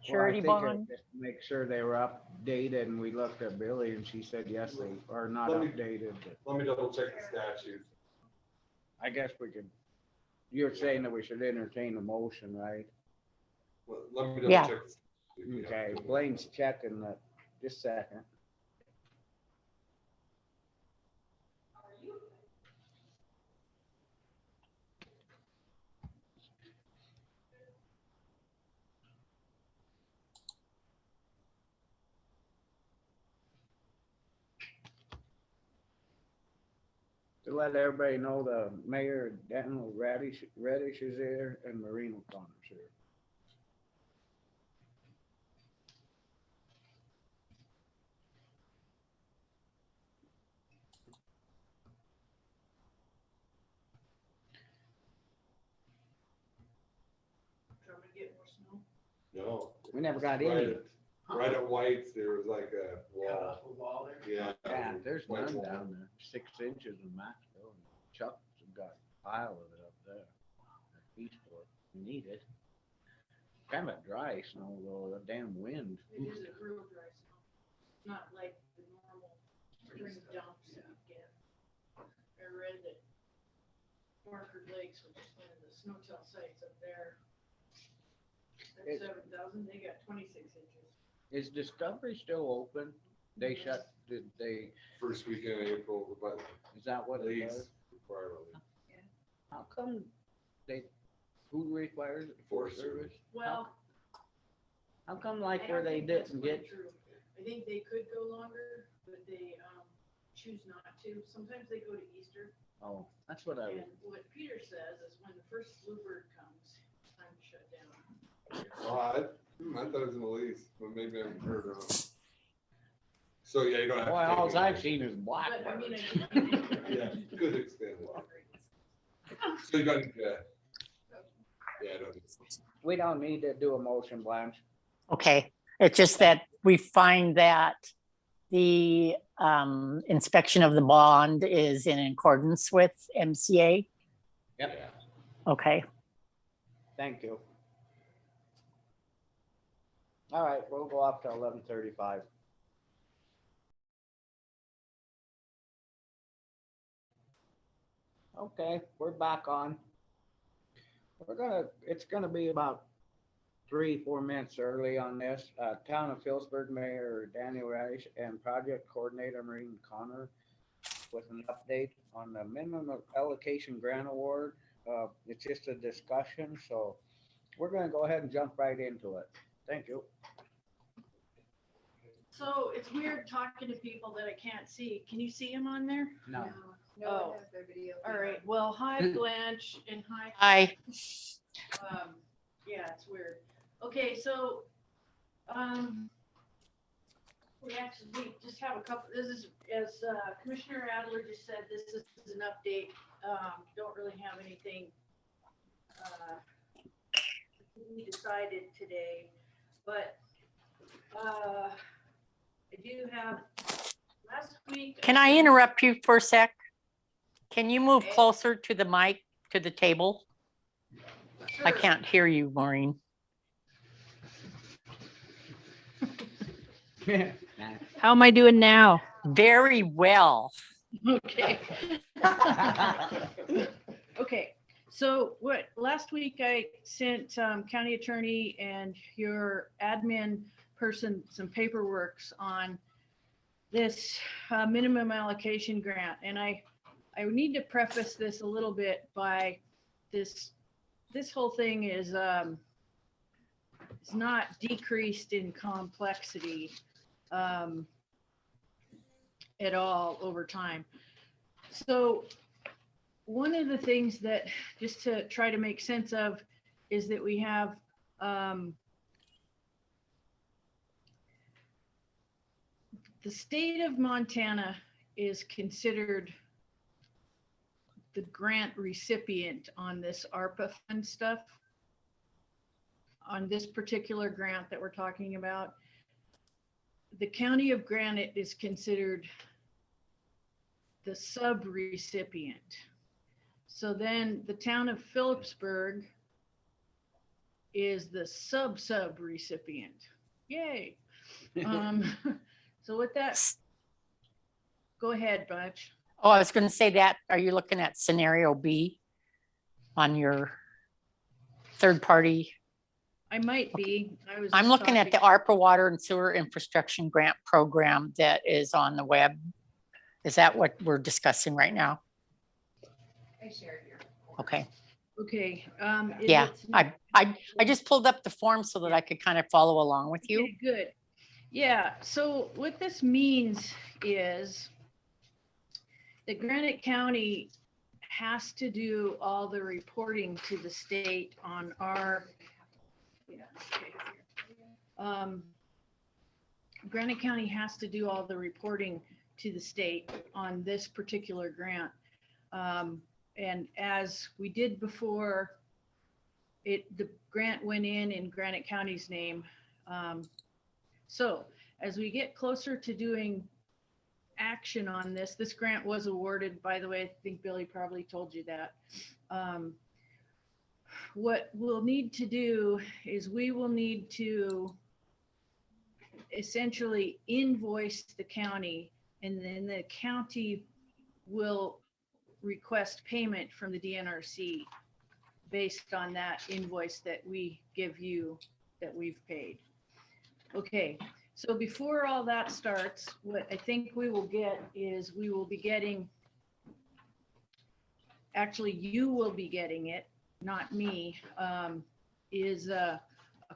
surety Well, I think bond? just to make sure they were updated, and we looked at Billy and she said, yes, they are not Let me- updated. but Let me double check the statute. I guess we could, you're saying that we should entertain a motion, right? Well, let me double Yeah. check. the statute. Okay, Blaine's checking that, just a second. To let everybody know, the mayor, Daniel Reddish is here, and Maureen O'Connor's here. No. We never got Right any. at- Right at White's, there was like a wall. Yeah. Yeah, there's White none wall. down there, 6 inches in Maxville. Chuck's got a pile of it up there. Eastport, we need it. Kind of dry snow though, the damn wind. It is a real dry snow, not like the normal spring dumps that you get. I read that Marker Lakes, which is one of the snow-tell sites up there, It- at 7,000, they got 26 inches. Is Discovery still open? They shut, did they, First weekend in April, but is that what it lease was? require a lease. How come they, who requires it? Forest Service? Well. How come I like where don't they think that's didn't quite get, true. I think they could go longer, but they, choose not to. Sometimes they go to Easter. oh, that's what I, And what Peter says is when the first bluebird comes, it's time to shut down. Oh, I thought it was in the lease, but maybe I've heard wrong. So, yeah, you don't have. to boy, take all it. I've seen is But I mean, blackbirds. Yeah, could extend it. So you got, yeah, I don't. We don't need to do a motion, Blanche. Okay, it's just that we find that the inspection of the bond is in accordance with MCA. Yep. Yeah. Okay, Thank you. All right, we'll go up to 11:35. Okay, we're back on. It's gonna be about 3-4 minutes early on this. Town of Phillipsburg Mayor Daniel Rice and Project Coordinator Maureen Connor with an update on the minimum allocation grant award. It's just a discussion, so we're gonna go ahead and jump right into it. Thank you. So it's weird talking to people that I can't see. Can you see him on there? No. No Oh. one has their video. All right, well, hi Blanche and hi. Hi. Yeah, it's weird. Okay, so, we just have a couple, this is, as Commissioner Adler just said, this is an update. Don't really have anything, we decided today, but, I do have, last week. Can I interrupt you for a sec? Can you move closer to the mic, to the table? I Sure. can't hear you, Maureen. How am I doing now? Very well. Okay. Okay, so last week I sent county attorney and your admin person some paperwork on this minimum allocation grant. And I need to preface this a little bit by this whole thing is it's not decreased in complexity at all over time. So one of the things that, just to try to make sense of, is that we have the state of Montana is considered the grant recipient on this ARPA fund stuff. On this particular grant that we're talking about, the county of Granite is considered the sub-recipient. So then the town of Phillipsburg is the sub-recipient. Yay. So with that, go ahead, Butch. Oh, I was going to say that. Are you looking at scenario B on your third party? I might be. I'm looking at the ARPA Water and Sewer Infrastructure Grant Program that is on the web. Is that what we're discussing right now? I shared your. Okay. Okay. Yeah, I just pulled up the form so that I could kind of follow along with you. Okay, good. Yeah, so what this means is that Granite County has to do all the reporting to the state on our, Granite County has to do all the reporting to the state on this particular grant. And as we did before, the grant went in Granite County's name. So as we get closer to doing action on this grant was awarded, by the way, I think Billy probably told you that. What we'll need to do is we will need to essentially invoice the county, and then the county will request payment from the DNRC based on that invoice that we give you that we've paid. Okay, so before all that starts, what I think we will get is we will be getting, actually you will be getting it, not me, is a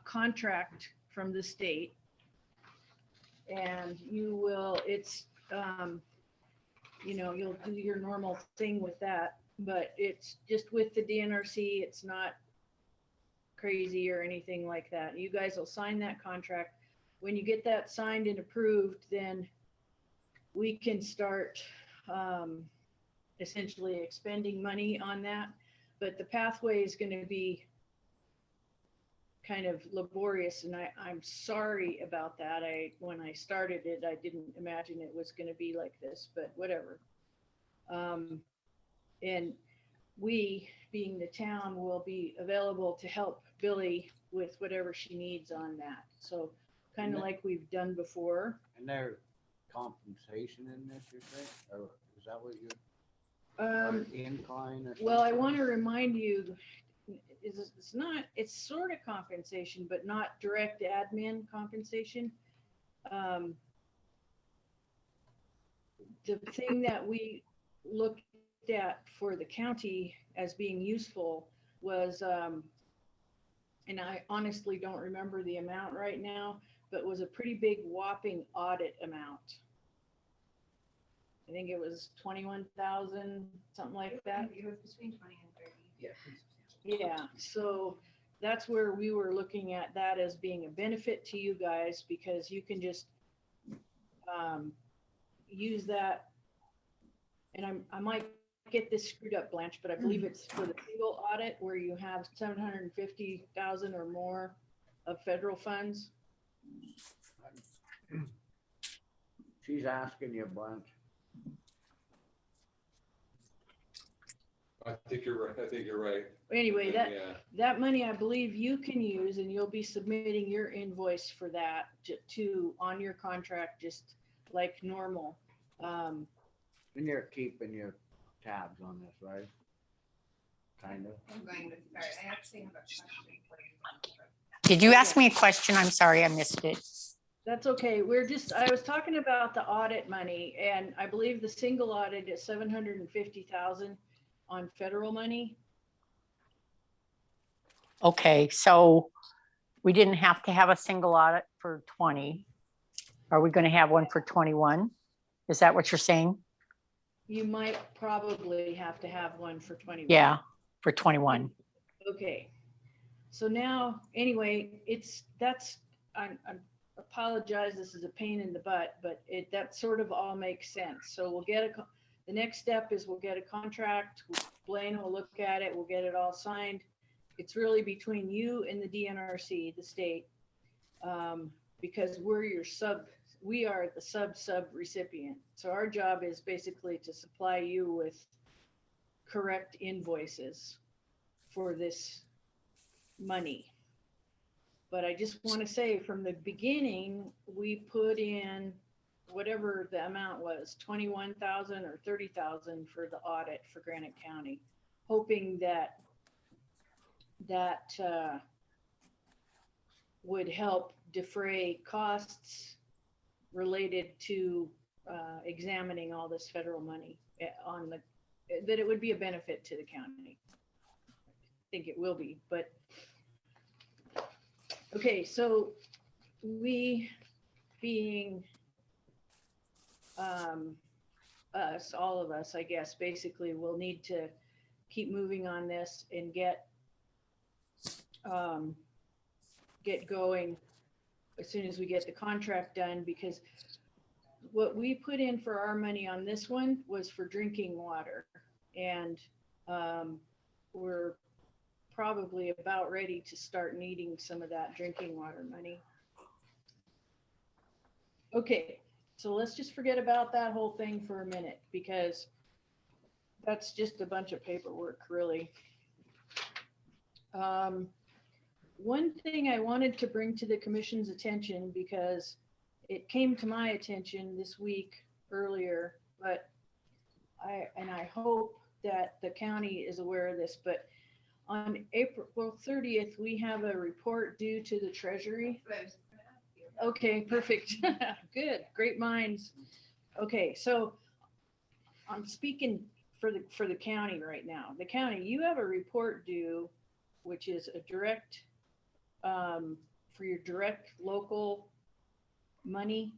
contract from the state. And you will, it's, you'll do your normal thing with that, but it's just with the DNRC, it's not crazy or anything like that. You guys will sign that contract. When you get that signed and approved, then we can start essentially expending money on that. But the pathway is going to be kind of laborious, and I'm sorry about that. When I started it, I didn't imagine it was going to be like this, but whatever. And we, being the town, will be available to help Billy with whatever she needs on that. So kind of like we've done before. And there's compensation in this, you think? Or is that what you? Incline or something? Well, I want to remind you, it's not, it's sort of compensation, but not direct admin compensation. The thing that we looked at for the county as being useful was, and I honestly don't remember the amount right now, but was a pretty big whopping audit amount. I think it was 21,000, something like that. It was between 20 and 30. Yeah, so that's where we were looking at that as being a benefit to you guys, because you can just use that. And I might get this screwed up, Blanche, but I believe it's for the single audit where you have 750,000 or more of federal funds. She's asking you, Blanche. I think you're right. I think you're right. Anyway, Yeah. that money I believe you can use, and you'll be submitting your invoice for that to on your contract, just like normal. And you're keeping your tabs on this, right? Kind of. I'm going to start. I actually have a question for you. Did you ask me a question? I'm sorry, I missed it. That's okay. I was talking about the audit money, and I believe the single audit is 750,000 on federal money. Okay, so we didn't have to have a single audit for 20. Are we going to have one for 21? Is that what you're saying? You might probably have to have one for 21. Yeah, for 21. Okay. So now, anyway, I apologize, this is a pain in the butt, but that sort of all makes sense. So we'll get the next step is we'll get a contract. Blaine will look at it. We'll get it all signed. It's really between you and the DNRC, the state, because we are the sub recipient. So our job is basically to supply you with correct invoices for this money. But I just want to say from the beginning, we put in whatever the amount was, 21,000 or 30,000 for the audit for Granite County, hoping that would help defray costs related to examining all this federal money that it would be a benefit to the county. I think it will be, but okay, so we being us, all of us, I guess, basically will need to keep moving on this and get going as soon as we get the contract done, because what we put in for our money on this one was for drinking water, and we're probably about ready to start needing some of that drinking water money. Okay, so let's just forget about that whole thing for a minute, because that's just a bunch of paperwork, really. One thing I wanted to bring to the commission's attention, because it came to my attention this week earlier, but I hope that the county is aware of this, but on April 30th, we have a report due to the Treasury. Okay, perfect. Good, great minds. Okay, so I'm speaking for the county right now. The county, you have a report due, which is a direct, for your direct local money,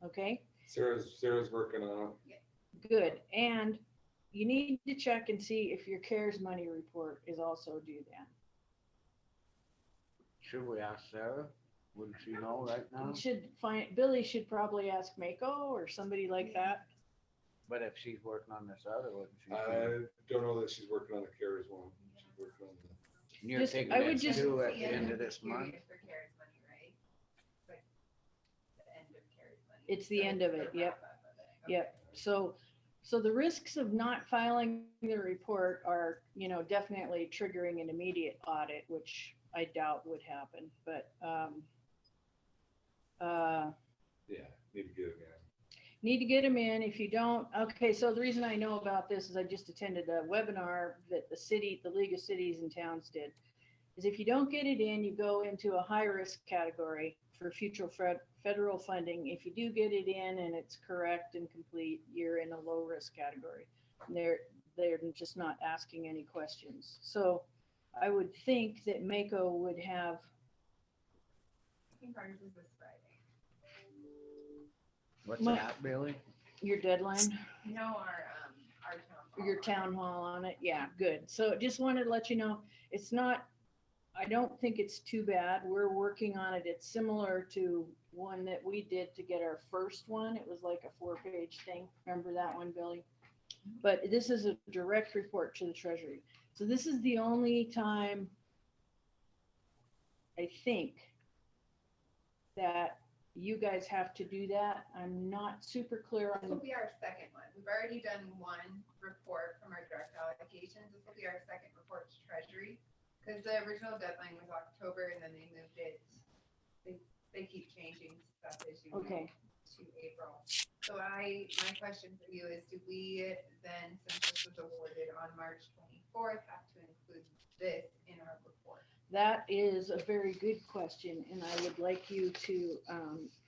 okay? Sarah's working on it. Good, and you need to check and see if your CARES money report is also due then. Should we ask Sarah? Wouldn't she know right now? You should Billy should probably ask Mako or somebody like that. But if she's working on this other, wouldn't she? I don't know that she's working on the CARES one. She's working on the. You're Just- taking I would it just- due at the end of this month? For CARES money, right? Like, the end of CARES money. It's the end of it, yep. Wrap up of it. Okay. Yep. So the risks of not filing the report are, definitely triggering an immediate audit, which I doubt would happen, but, Yeah, need to get it need to get them in. If you don't, okay, so the reason I know about this is I just attended a webinar that the League of Cities and Towns did. Is if you don't get it in, you go into a high risk category for future federal funding. If you do get it in and it's correct and complete, you're in a low risk category. And they're just not asking any questions. So I would think that Mako would have. I think ours is this Friday. What's My- that, Billy? Your deadline, No, our town hall. your town hall on it. Yeah, good. So just wanted to let you know, it's not, I don't think it's too bad. We're working on it. It's similar to one that we did to get our first one. It was like a 4-page thing. Remember that one, Billy? But this is a direct report to the Treasury. So this is the only time I think that you guys have to do that. I'm not super clear This will on, be our second one. We've already done one report from our direct allocations. This will be our second report to Treasury. Because the original deadline was October and then they moved it. They keep changing stuff as you okay. move to April. So my question for you is, do we then, since this was awarded on March 24th, have to include this in our report? That is a very good question, and I would like you to,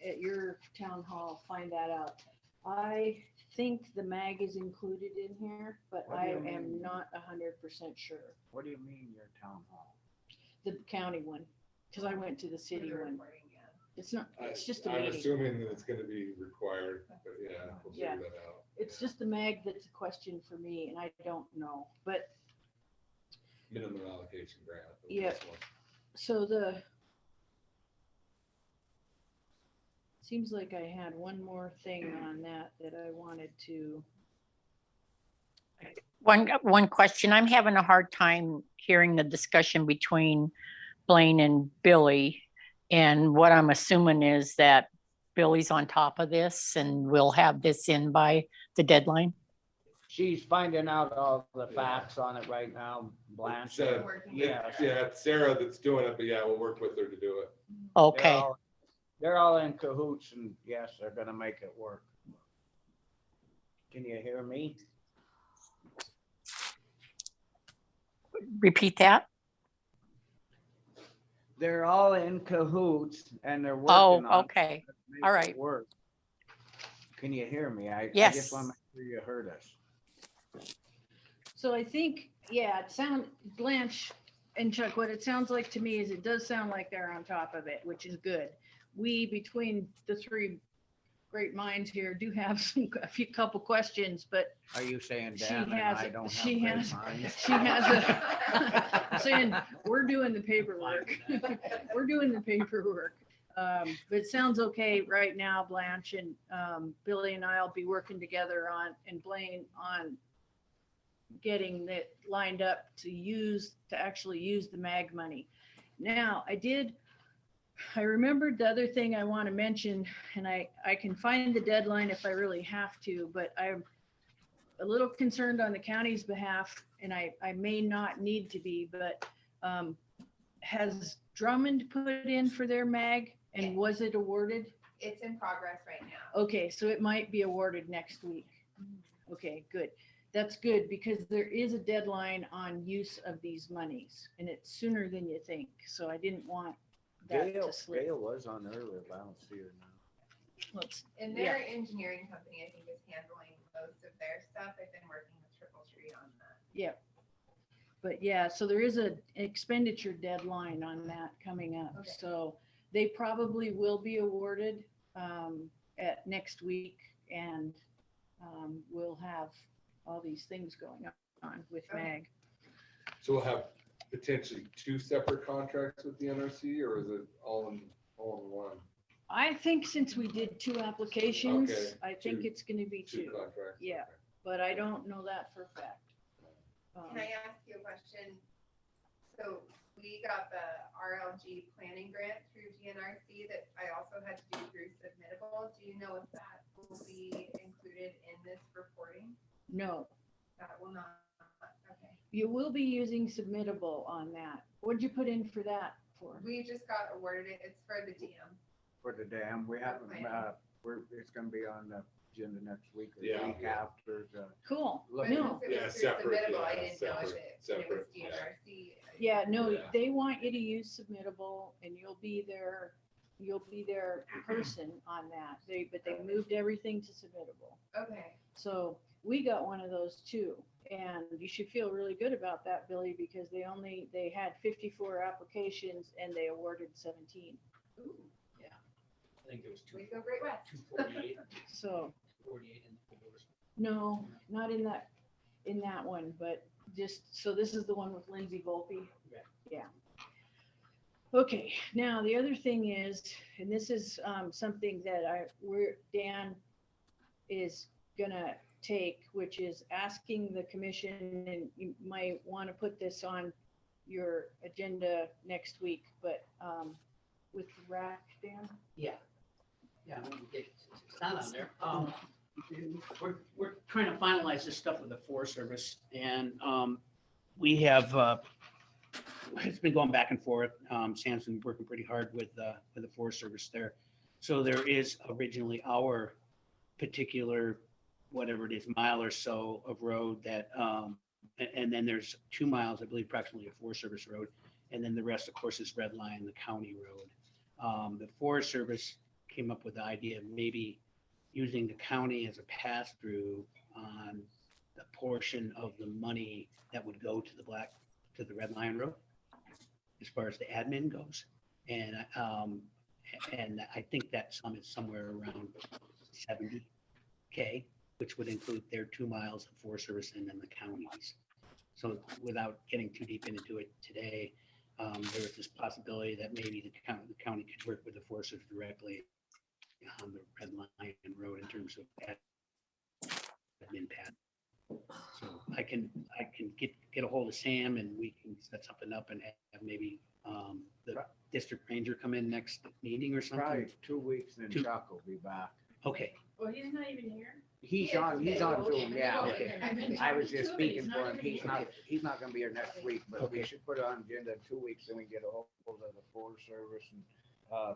at your town hall, find that out. I think the mag is included in here, but What do I you am mean? not 100% sure. What do you mean your town hall? The county one, because I went to the city For the one. reporting, yeah. It's not, it's just a I'm meeting. assuming that it's gonna be required, but yeah, we'll figure Yeah. that out. It's just the mag that's a question for me, and I don't know. But Minimum allocation grant. Yeah. so seems like I had one more thing on that I wanted to. One question. I'm having a hard time hearing the discussion between Blaine and Billy. And what I'm assuming is that Billy's on top of this and we'll have this in by the deadline. She's finding out all the facts on it right now, Blanche. So, Working Yeah. with Yeah, it's Sarah that's doing it, but yeah, we'll work with her to do it. Okay. They're all in cahoots and yes, they're gonna make it work. Can you hear me? Repeat that. They're all in cahoots and they're Oh, working on it okay. to make All it right. work. Can you hear me? I Yes. just want to make sure you heard us. So I think, yeah, Blanche and Chuck, what it sounds like to me is it does sound like they're on top of it, which is good. We, between the three great minds here, do have a couple questions, but Are you saying She Dan and has I it. don't She have great has- minds? she has I'm saying, we're doing the paperwork. We're doing the paperwork. But it sounds okay right now, Blanche, and Billy and I'll be working together and Blaine on getting that lined up to actually use the MAG money. Now, I remembered the other thing I want to mention, and I can find the deadline if I really have to, but I'm a little concerned on the county's behalf, and I may not need to be, but has Drummond put in for their MAG, and was it awarded? It's in progress right now. Okay, so it might be awarded next week. Okay, good. That's good, because there is a deadline on use of these monies, and it's sooner than you think, so I didn't want that to slip. Gail was on earlier, but I don't see her now. Let's- And yeah. their engineering company, I think, is handling most of their stuff. They've been working with Triple Tree on that. Yeah. But yeah, so there is an expenditure deadline on that coming up. Okay. So they probably will be awarded at next week, and we'll have all these things going on with Okay. MAG. So we'll have potentially two separate contracts with the NRC, or is it all in one? I think since we did 2 applications, Okay, I think two- it's gonna be Two 2, contracts? Yeah. Okay. but I don't know that for a fact. Can I ask you a question? So we got the RLG planning grant through GNRC that I also had to do through Submittable. Do you know if that will be included in this reporting? No, That will not, okay. you will be using Submittable on that. What'd you put in for that for? We just got awarded it. It's for the DM. For the dam, we haven't, Okay. it's gonna be on the agenda next week or Yeah. the week after. Cool. Look, No. If it Yeah, was through separate, submittable, I yeah, didn't know if separate, it was separate, yeah. DNRC. Yeah, no, Yeah. they want you to use submittable and you'll be their person on that. But they moved everything to submittable. Okay, So we got one of those too. And you should feel really good about that, Billy, because they had 54 applications and they awarded 17. ooh, I think it was we go Great West. 248, So 248 in the doors. no, not in that one, but so this is the one with Lindsay Volpe. Yeah. Yeah. Okay, now the other thing is, and this is something that Dan is gonna take, which is asking the commission, and you might want to put this on your agenda next week, but with the rack, Dan? Yeah, it's not on there. We're trying to finalize this stuff with the Forest Service, and we have, it's been going back and forth. Sam's been working pretty hard with the Forest Service there. So there is originally our particular, whatever it is, mile or so of road that, and then there's 2 miles, I believe, approximately a Forest Service road. And then the rest, of course, is Red Line, the county road. The Forest Service came up with the idea of maybe using the county as a pass-through on the portion of the money that would go to the Red Line Road, as far as the admin goes. And I think that sum is somewhere around 70K, which would include their 2 miles of Forest Service and then the counties. So without getting too deep into it today, there was this possibility that maybe the county could work with the Forest Service directly on the Red Line Road in terms of admin pad. So I can get a hold of Sam and we can set something up and have maybe the district ranger come in next meeting or something. Probably 2 weeks, then Chuck will be back. Okay. Well, he's not even here. He's on Zoom, yeah. Okay. I was just speaking for him. He's not gonna be here next week, but we Okay. should put it on agenda in 2 weeks, then we get a hold of the Forest Service and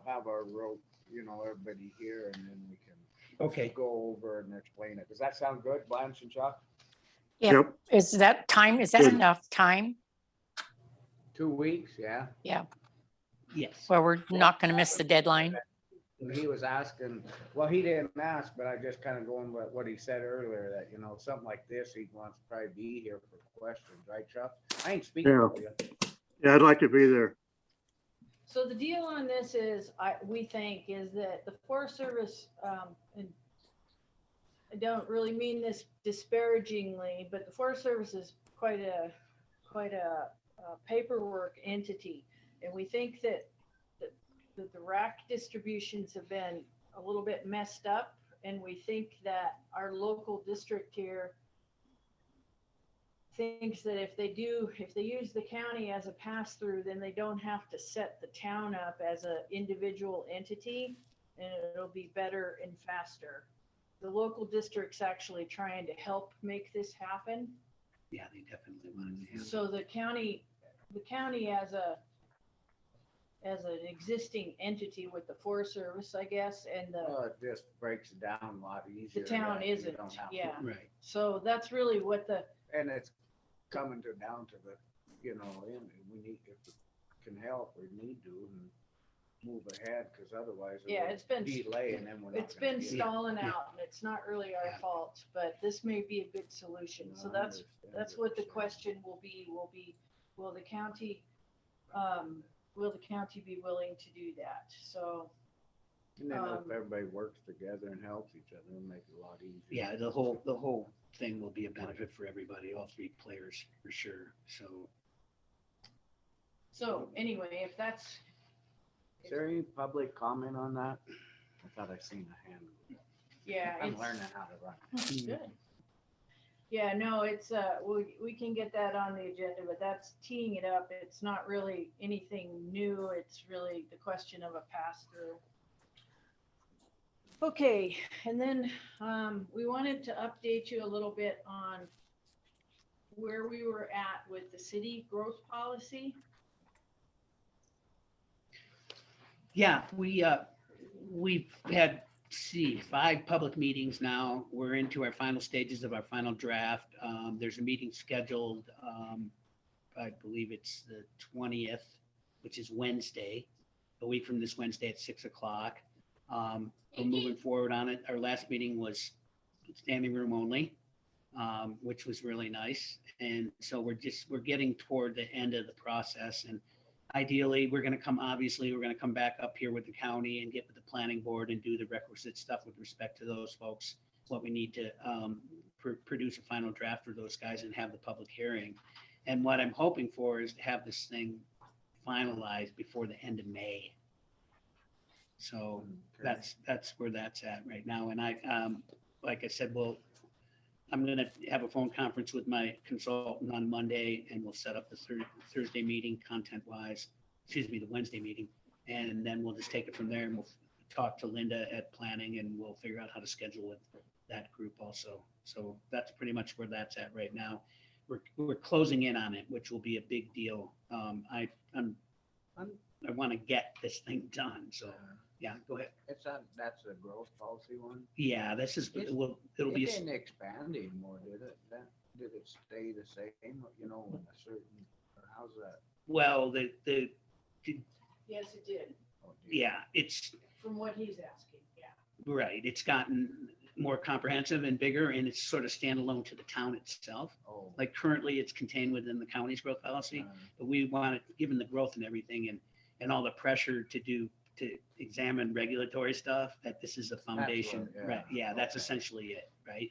have our road, everybody here, and then we can Okay. go over and explain it. Does that sound good, Blanche and Chuck? Yeah. Yep. Is that Good. enough time? 2 weeks, yeah. Yeah, Yes. where we're not going to miss the deadline. He was asking, well, he didn't ask, but I just kind of going with what he said earlier, that, something like this, he wants to probably be here for questions, right, Chuck? I ain't speaking Yeah. for you. Yeah, I'd like to be there. So the deal on this is, we think is that the Forest Service, and I don't really mean this disparagingly, but the Forest Service is quite a paperwork entity. And we think that the rack distributions have been a little bit messed up. And we think that our local district here thinks that if they use the county as a pass-through, then they don't have to set the town up as an individual entity, and it'll be better and faster. The local district's actually trying to help make this happen. Yeah, they definitely wanted to. So the county as an existing entity with the Forest Service, I guess, and Well, it just breaks it down a lot easier. the town that you isn't, don't have to- yeah. Right. So that's really what And it's coming down to the, we need, if it can help, we need to and move ahead, because otherwise Yeah, it's been- delay and then we're not. it's gonna been get it. stalling out, and it's not really our fault, but this may be a good solution. So No, I that's understand what the you're saying. question will be, will the county be willing to do that? So, And then if everybody works together and helps each other, it'll make it a lot easier. Yeah, the whole thing will be a benefit for everybody, all three players, for sure. so anyway, if that's, Is there any public comment on that? I thought I seen a hand. yeah. I'm it's- learning how to run. Good. Yeah, no, it's, we can get that on the agenda, but that's teeing it up. It's not really anything new. It's really the question of a pass-through. Okay, and then we wanted to update you a little bit on where we were at with the city growth policy. Yeah, we've had see, 5 public meetings now. We're into our final stages of our final draft. There's a meeting scheduled, I believe it's the 20th, which is Wednesday, a week from this Wednesday at 6 o'clock. We're moving forward on it. Our last meeting was standing room only, which was really nice. And so we're getting toward the end of the process. And ideally, we're going to come back up here with the county and get with the planning board and do the requisite stuff with respect to those folks, what we need to produce a final draft for those guys and have the public hearing. And what I'm hoping for is to have this thing finalized before the end of May. So that's where that's at right now. And I, like I said, I'm going to have a phone conference with my consultant on Monday, and we'll set up the Thursday meeting the Wednesday meeting. And then we'll just take it from there, and we'll talk to Linda at planning, and we'll figure out how to schedule with that group also. So that's pretty much where that's at right now. We're closing in on it, which will be a big deal. I want to get this thing done. So yeah, go ahead. That's a growth policy one. Yeah, it'll be. It didn't expand anymore, did it? Did it stay the same? You know, a certain, or how's that? Well, Yes, it did, yeah, it's from what he's asking, yeah. right. It's gotten more comprehensive and bigger, and it's sort of standalone to the town itself. Oh. Like currently, it's contained within the county's growth policy, but we want it, given the growth and everything, and all the pressure to examine regulatory stuff, that this is the foundation, right? Yeah, that's essentially it, right?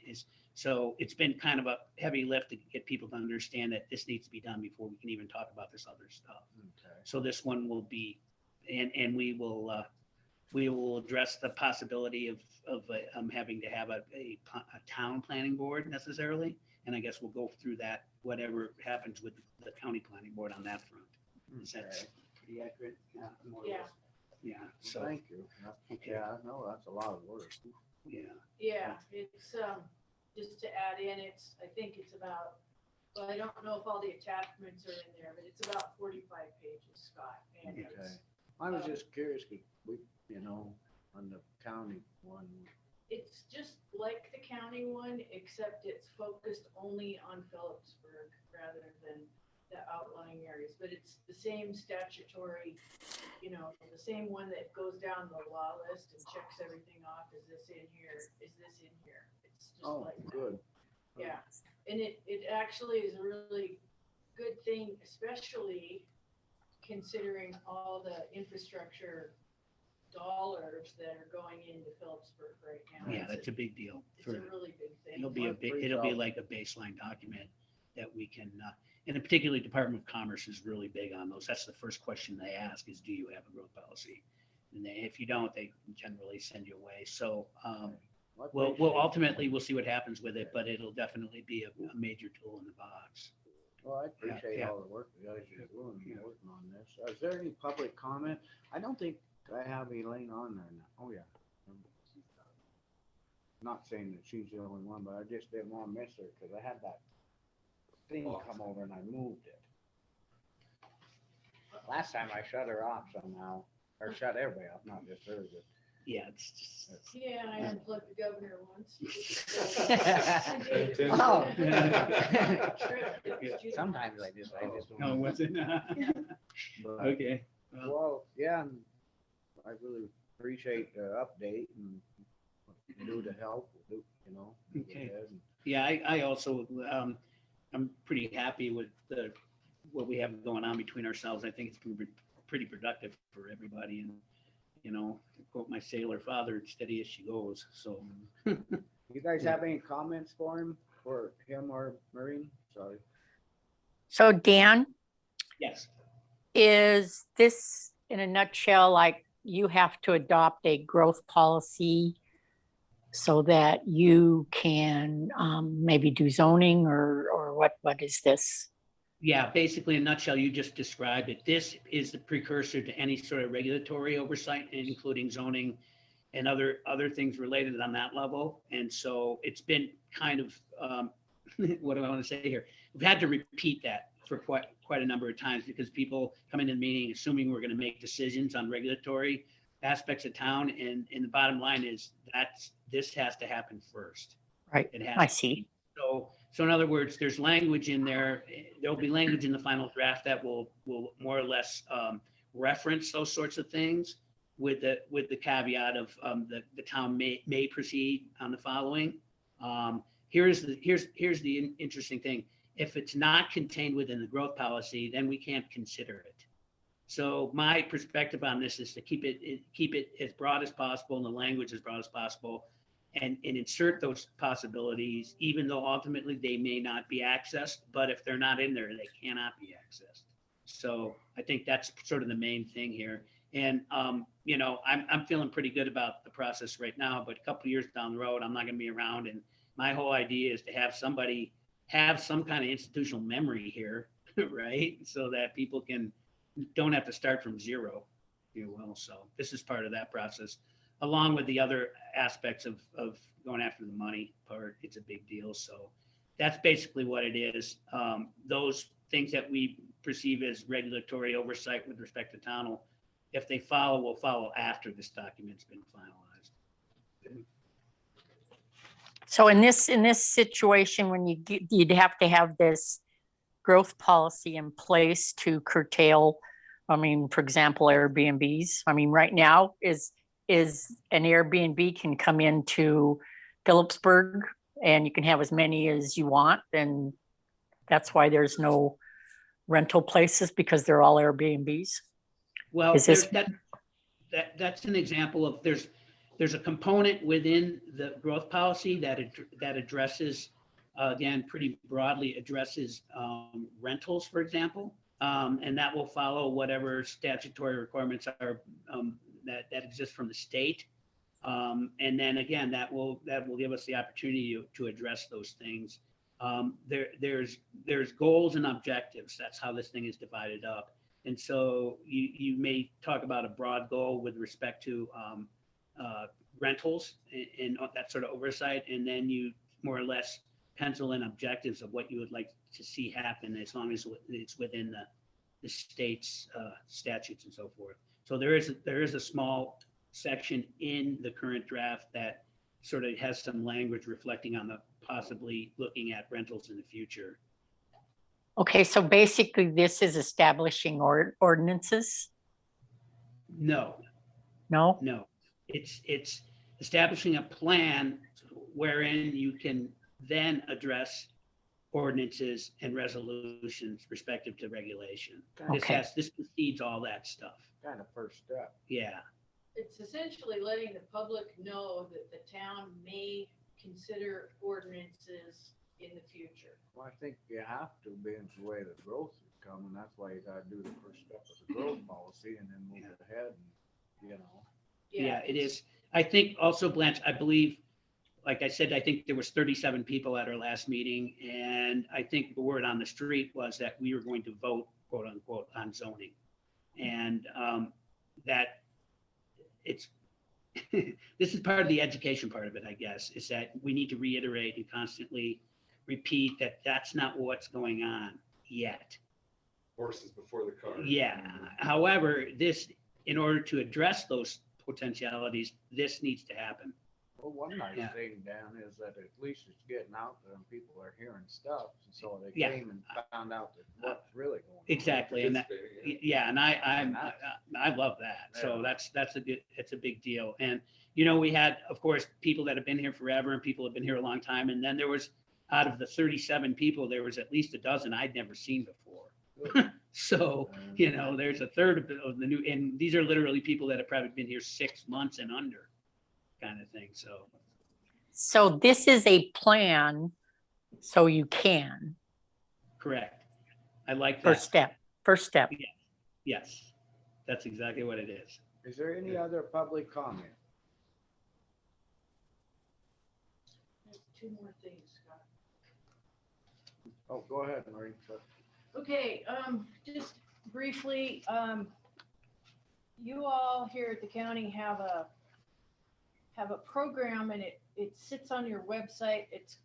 So it's been kind of a heavy lift to get people to understand that this needs to be done before we can even talk about this other stuff. Okay. So this one will be, and we will address the possibility of having to have a town planning board necessarily. And I guess we'll go through that, whatever happens with the county planning board on that front. Is that pretty accurate? Yeah. more or Yeah. less. Yeah, so, Thank you. Okay. Yeah, no, that's a lot of work. yeah, Yeah, it's, just to add in, I think it's about, well, I don't know if all the attachments are in there, but it's about 45 pages, Scott. And Okay. it's, I was just curious, 'cause we, on the county one. it's just like the county one, except it's focused only on Phillipsburg rather than the outlying areas, but it's the same statutory, the same one that goes down the law list and checks everything off. Is this in here? Is this in here? It's just Oh, like that. good. Yeah, and it actually is a really good thing, especially considering all the infrastructure dollars that are going into Phillipsburg right now. yeah, that's a big deal. It's a really big thing. It'll be like a baseline document that we can, and particularly Department of Commerce is really big on those. That's the first question they ask is, do you have a growth policy? And if you don't, they generally send you away. So we'll ultimately, we'll see what happens with it, but it'll definitely be a major tool in the box. Well, I appreciate yeah. all the work you guys are doing, working on this. Is there any public comment? I don't think I have Elaine on there now. Oh, yeah. Not saying that she's the only one, but I just didn't want to miss her because I had that thing come over and I moved it. Last time I shut her off somehow, or shut everybody off, not just her, but. Yeah, it's just. Yeah, I unplugged the governor once. Oh. Sometimes I just. No, was it? But, Okay. well, yeah, and I really appreciate the update and what you can do to help, move Okay. ahead and- Yeah, I also, I'm pretty happy with what we have going on between ourselves. I think it's been pretty productive for everybody, and to quote my sailor father, steady as she goes. So, You guys have any comments for him or Maureen? Sorry. So Dan, yes. is this in a nutshell, like you have to adopt a growth policy so that you can maybe do zoning or what is this? Yeah, basically in a nutshell, you just described it. This is the precursor to any sort of regulatory oversight, including zoning and other things related on that level. And so it's been kind of, what do I want to say here? We've had to repeat that for quite a number of times because people come into the meeting assuming we're going to make decisions on regulatory aspects of town, and the bottom line is this has to happen first. Right, It has I to see. be. So in other words, there's language in there. There'll be language in the final draft that will more or less reference those sorts of things with the caveat of the town may proceed on the following. Here's the interesting thing. If it's not contained within the growth policy, then we can't consider it. So my perspective on this is to keep it as broad as possible and the language as broad as possible, and insert those possibilities, even though ultimately they may not be accessed, but if they're not in there, they cannot be accessed. So I think that's sort of the main thing here. And, you know, I'm feeling pretty good about the process right now, but a couple of years down the road, I'm not gonna be around. And my whole idea is to have somebody have some kind of institutional memory here, right? So that people don't have to start from zero, if you will. So this is part of that process, along with the other aspects of going after the money part. It's a big deal. So that's basically what it is. Those things that we perceive as regulatory oversight with respect to town, if they follow, will follow after this document's been finalized. So in this situation, when you'd have to have this growth policy in place to curtail, I mean, for example, Airbnbs. I mean, right now is an Airbnb can come into Phillipsburg and you can have as many as you want. And that's why there's no rental places, because they're all Airbnbs. Well, Is this- that's an example of there's a component within the growth policy that addresses, again, pretty broadly addresses rentals, for example, and that will follow whatever statutory requirements are that exist from the state. And then again, that will give us the opportunity to address those things. There's goals and objectives. That's how this thing is divided up. And so you may talk about a broad goal with respect to rentals and that sort of oversight, and then you more or less pencil in objectives of what you would like to see happen, as long as it's within the state's statutes and so forth. So there is a small section in the current draft that sort of has some language reflecting on the possibly looking at rentals in the future. Okay, so basically this is establishing ordinances? No, it's establishing a plan wherein you can then address ordinances and resolutions respective to regulation. Okay. This precedes all that stuff. Kind of first step. Yeah. It's essentially letting the public know that the town may consider ordinances in the future. Well, I think you have to, being the way the growth is coming. That's why you gotta do the first step of the growth policy and then move ahead and, you know. Yeah, it is. I think also, Blanche, I believe, like I said, I think there was 37 people at our last meeting, and I think the word on the street was that we were going to vote, quote unquote, on zoning. And that it's, this is part of the education part of it, I guess, is that we need to reiterate and constantly repeat that that's not what's going on yet. Horses before the cart. Yeah. However, this, in order to address those potentialities, this needs to happen. Well, one nice Yeah. thing, Dan, is that at least it's getting out there and people are hearing stuff. And so they Yeah. came and found out that what's really going on. Exactly. And that, yeah, and I love that. So that's it's a big deal. And, you know, we had, of course, people that have been here forever and people have been here a long time. And then there was, out of the 37 people, there was at least a dozen I'd never seen before. So, you know, there's a third of the new, and these are literally people that have probably been here 6 months and under, kind of thing. So this is a plan, so you can. Correct. I like that. First step. Yes, that's exactly what it is. Is there any other public comment? There's two more things, Scott. Oh, go ahead, Marie. Okay, just briefly, you all here at the county have a program, and it sits on your website. It's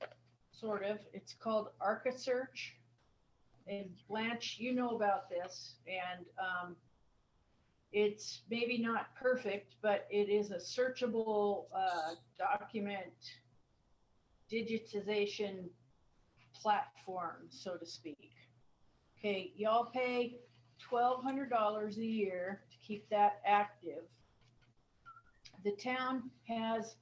called Arca Search. And Blanche, you know about this, and It's maybe not perfect, but it is a searchable document digitization platform, so to speak. Okay, y'all pay $1,200 a year to keep that active. The town has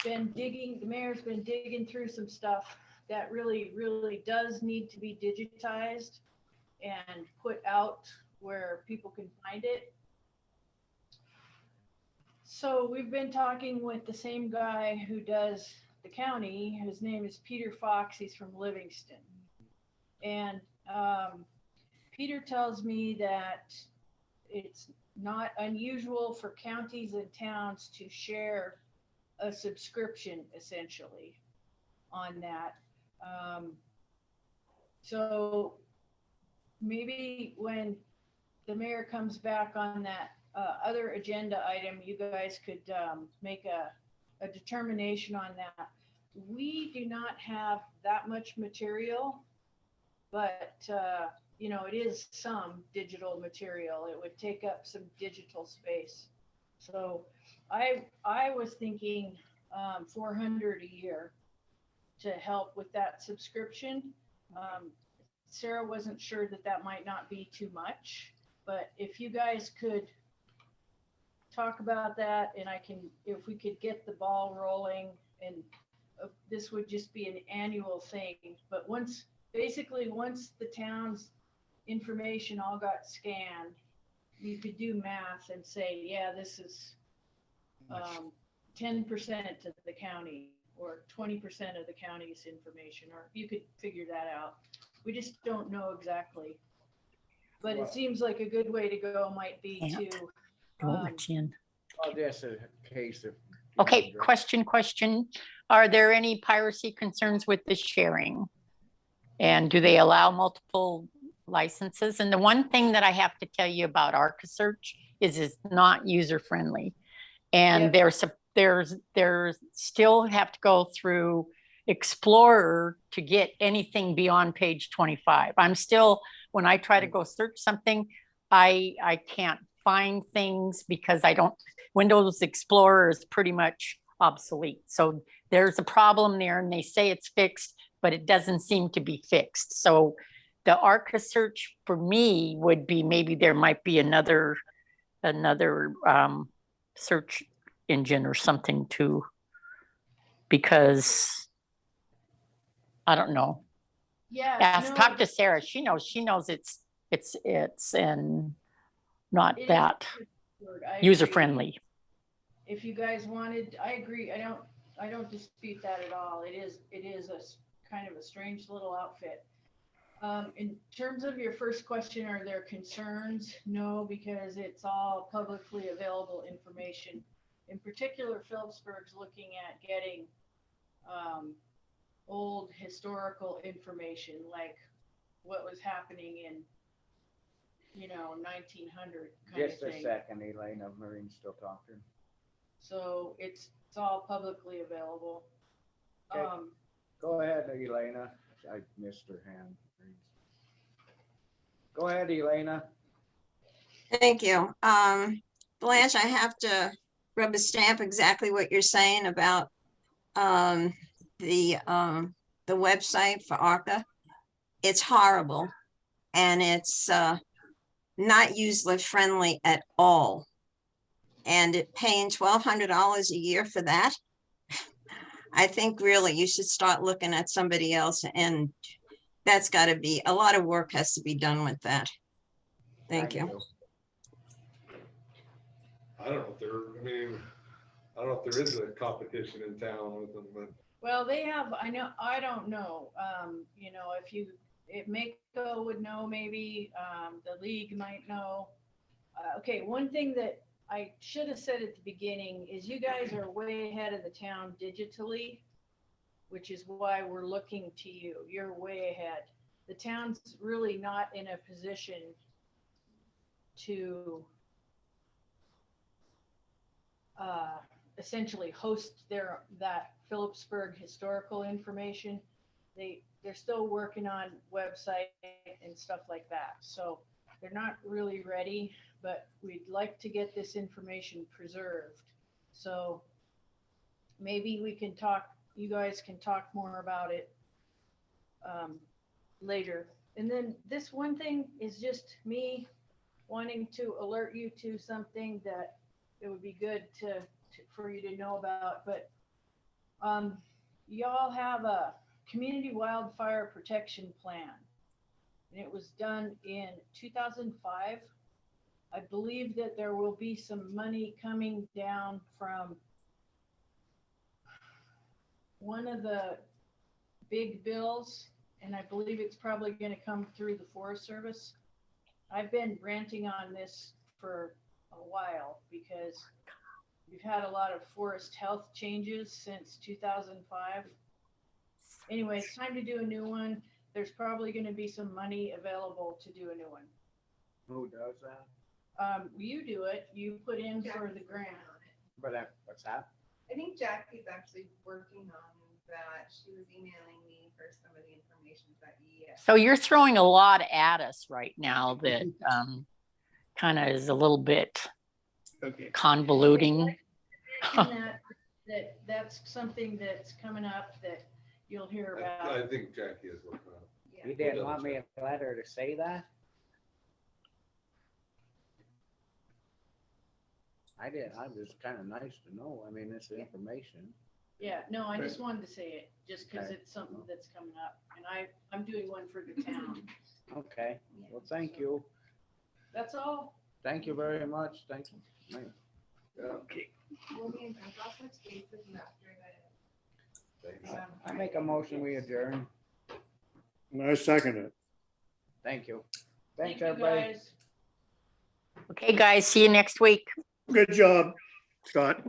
been digging, the mayor's been digging through some stuff that really does need to be digitized and put out where people can find it. So we've been talking with the same guy who does the county. His name is Peter Fox. He's from Livingston. And Peter tells me that it's not unusual for counties and towns to share a subscription essentially on that. So maybe when the mayor comes back on that other agenda item, you guys could make a determination on that. We do not have that much material, but you know, it is some digital material. It would take up some digital space. So I was thinking $400 a year to help with that subscription. Sarah wasn't sure that that might not be too much, but if you guys could talk about that, and if we could get the ball rolling, and this would just be an annual thing. But once the town's information all got scanned, you could do math and say, yeah, this is 10% of the county or 20% of the county's information, or you could figure that out. We just don't know exactly. But it seems like a good way to go might be to. Well, just a case of. Okay, question. Are there any piracy concerns with the sharing? And do they allow multiple licenses? And the one thing that I have to tell you about Arca Search is it's not user friendly. And there's still have to go through Explorer to get anything beyond page 25. I'm still, when I try to go search something, I can't find things because Windows Explorer is pretty much obsolete. So there's a problem there, and they say it's fixed, but it doesn't seem to be fixed. So the Arca Search for me would be, maybe there might be another search engine or something too, because I don't know. Yeah. Talk to Sarah. She knows it's and not that user friendly. If you guys wanted, I agree. I don't dispute that at all. It is a kind of a strange little outfit. In terms of your first question, are there concerns? No, because it's all publicly available information. In particular, Phillipsburg's looking at getting old historical information, like what was happening in 1900 kind Just of a thing. second, Elena, Marine's still talking. So it's all publicly available. Okay. Go ahead, Elena. I missed her hand. Go ahead, Elena. Thank you. Blanche, I have to rub a stamp exactly what you're saying about the website for Arca. It's horrible, and it's not user friendly at all. And paying $1,200 a year for that, I think really you should start looking at somebody else, and that's got to be, a lot of work has to be done with that. Thank you. I don't know if I don't know if there is a competition in town with them, but. Well, they have, I don't know. If Mako would know, maybe the league might know. Okay, one thing that I should have said at the beginning is you guys are way ahead of the town digitally, which is why we're looking to you. You're way ahead. The town's really not in a position to essentially host that Phillipsburg historical information. They're still working on website and stuff like that. So they're not really ready, but we'd like to get this information preserved. So maybe we can talk, you guys can talk more about it later. And then this one thing is just me wanting to alert you to something that it would be good for you to know about. But y'all have a community wildfire protection plan. And it was done in 2005. I believe that there will be some money coming down from one of the big bills, and I believe it's probably going to come through the Forest Service. I've been ranting on this for a while because we've had a lot of forest health changes since 2005. Anyway, it's time to do a new one. There's probably going to be some money available to do a new one. Who does that? You do it. You put in for the grant. But what's that? I think Jackie's actually working on that. She was emailing me for some of the information that So you're throwing a lot at us right now that kind of is a little bit convoluting. That's something that's coming up that you'll hear about. I think Jackie is working on it. You didn't want me a letter to say that? I did. I was kind of nice to know. I mean, it's information. Yeah, no, I just wanted to say it just because it's something that's coming up, and I'm doing one for the town. Okay. Well, thank you. That's all. Thank you very much. Thank you. Okay. we'll be in touch. I'll touch base with you after that. I make a motion, we adjourn. And I second it. Thank you. Thank Thanks, you, everybody. guys. Okay, guys, see you next week. Good job, Scott.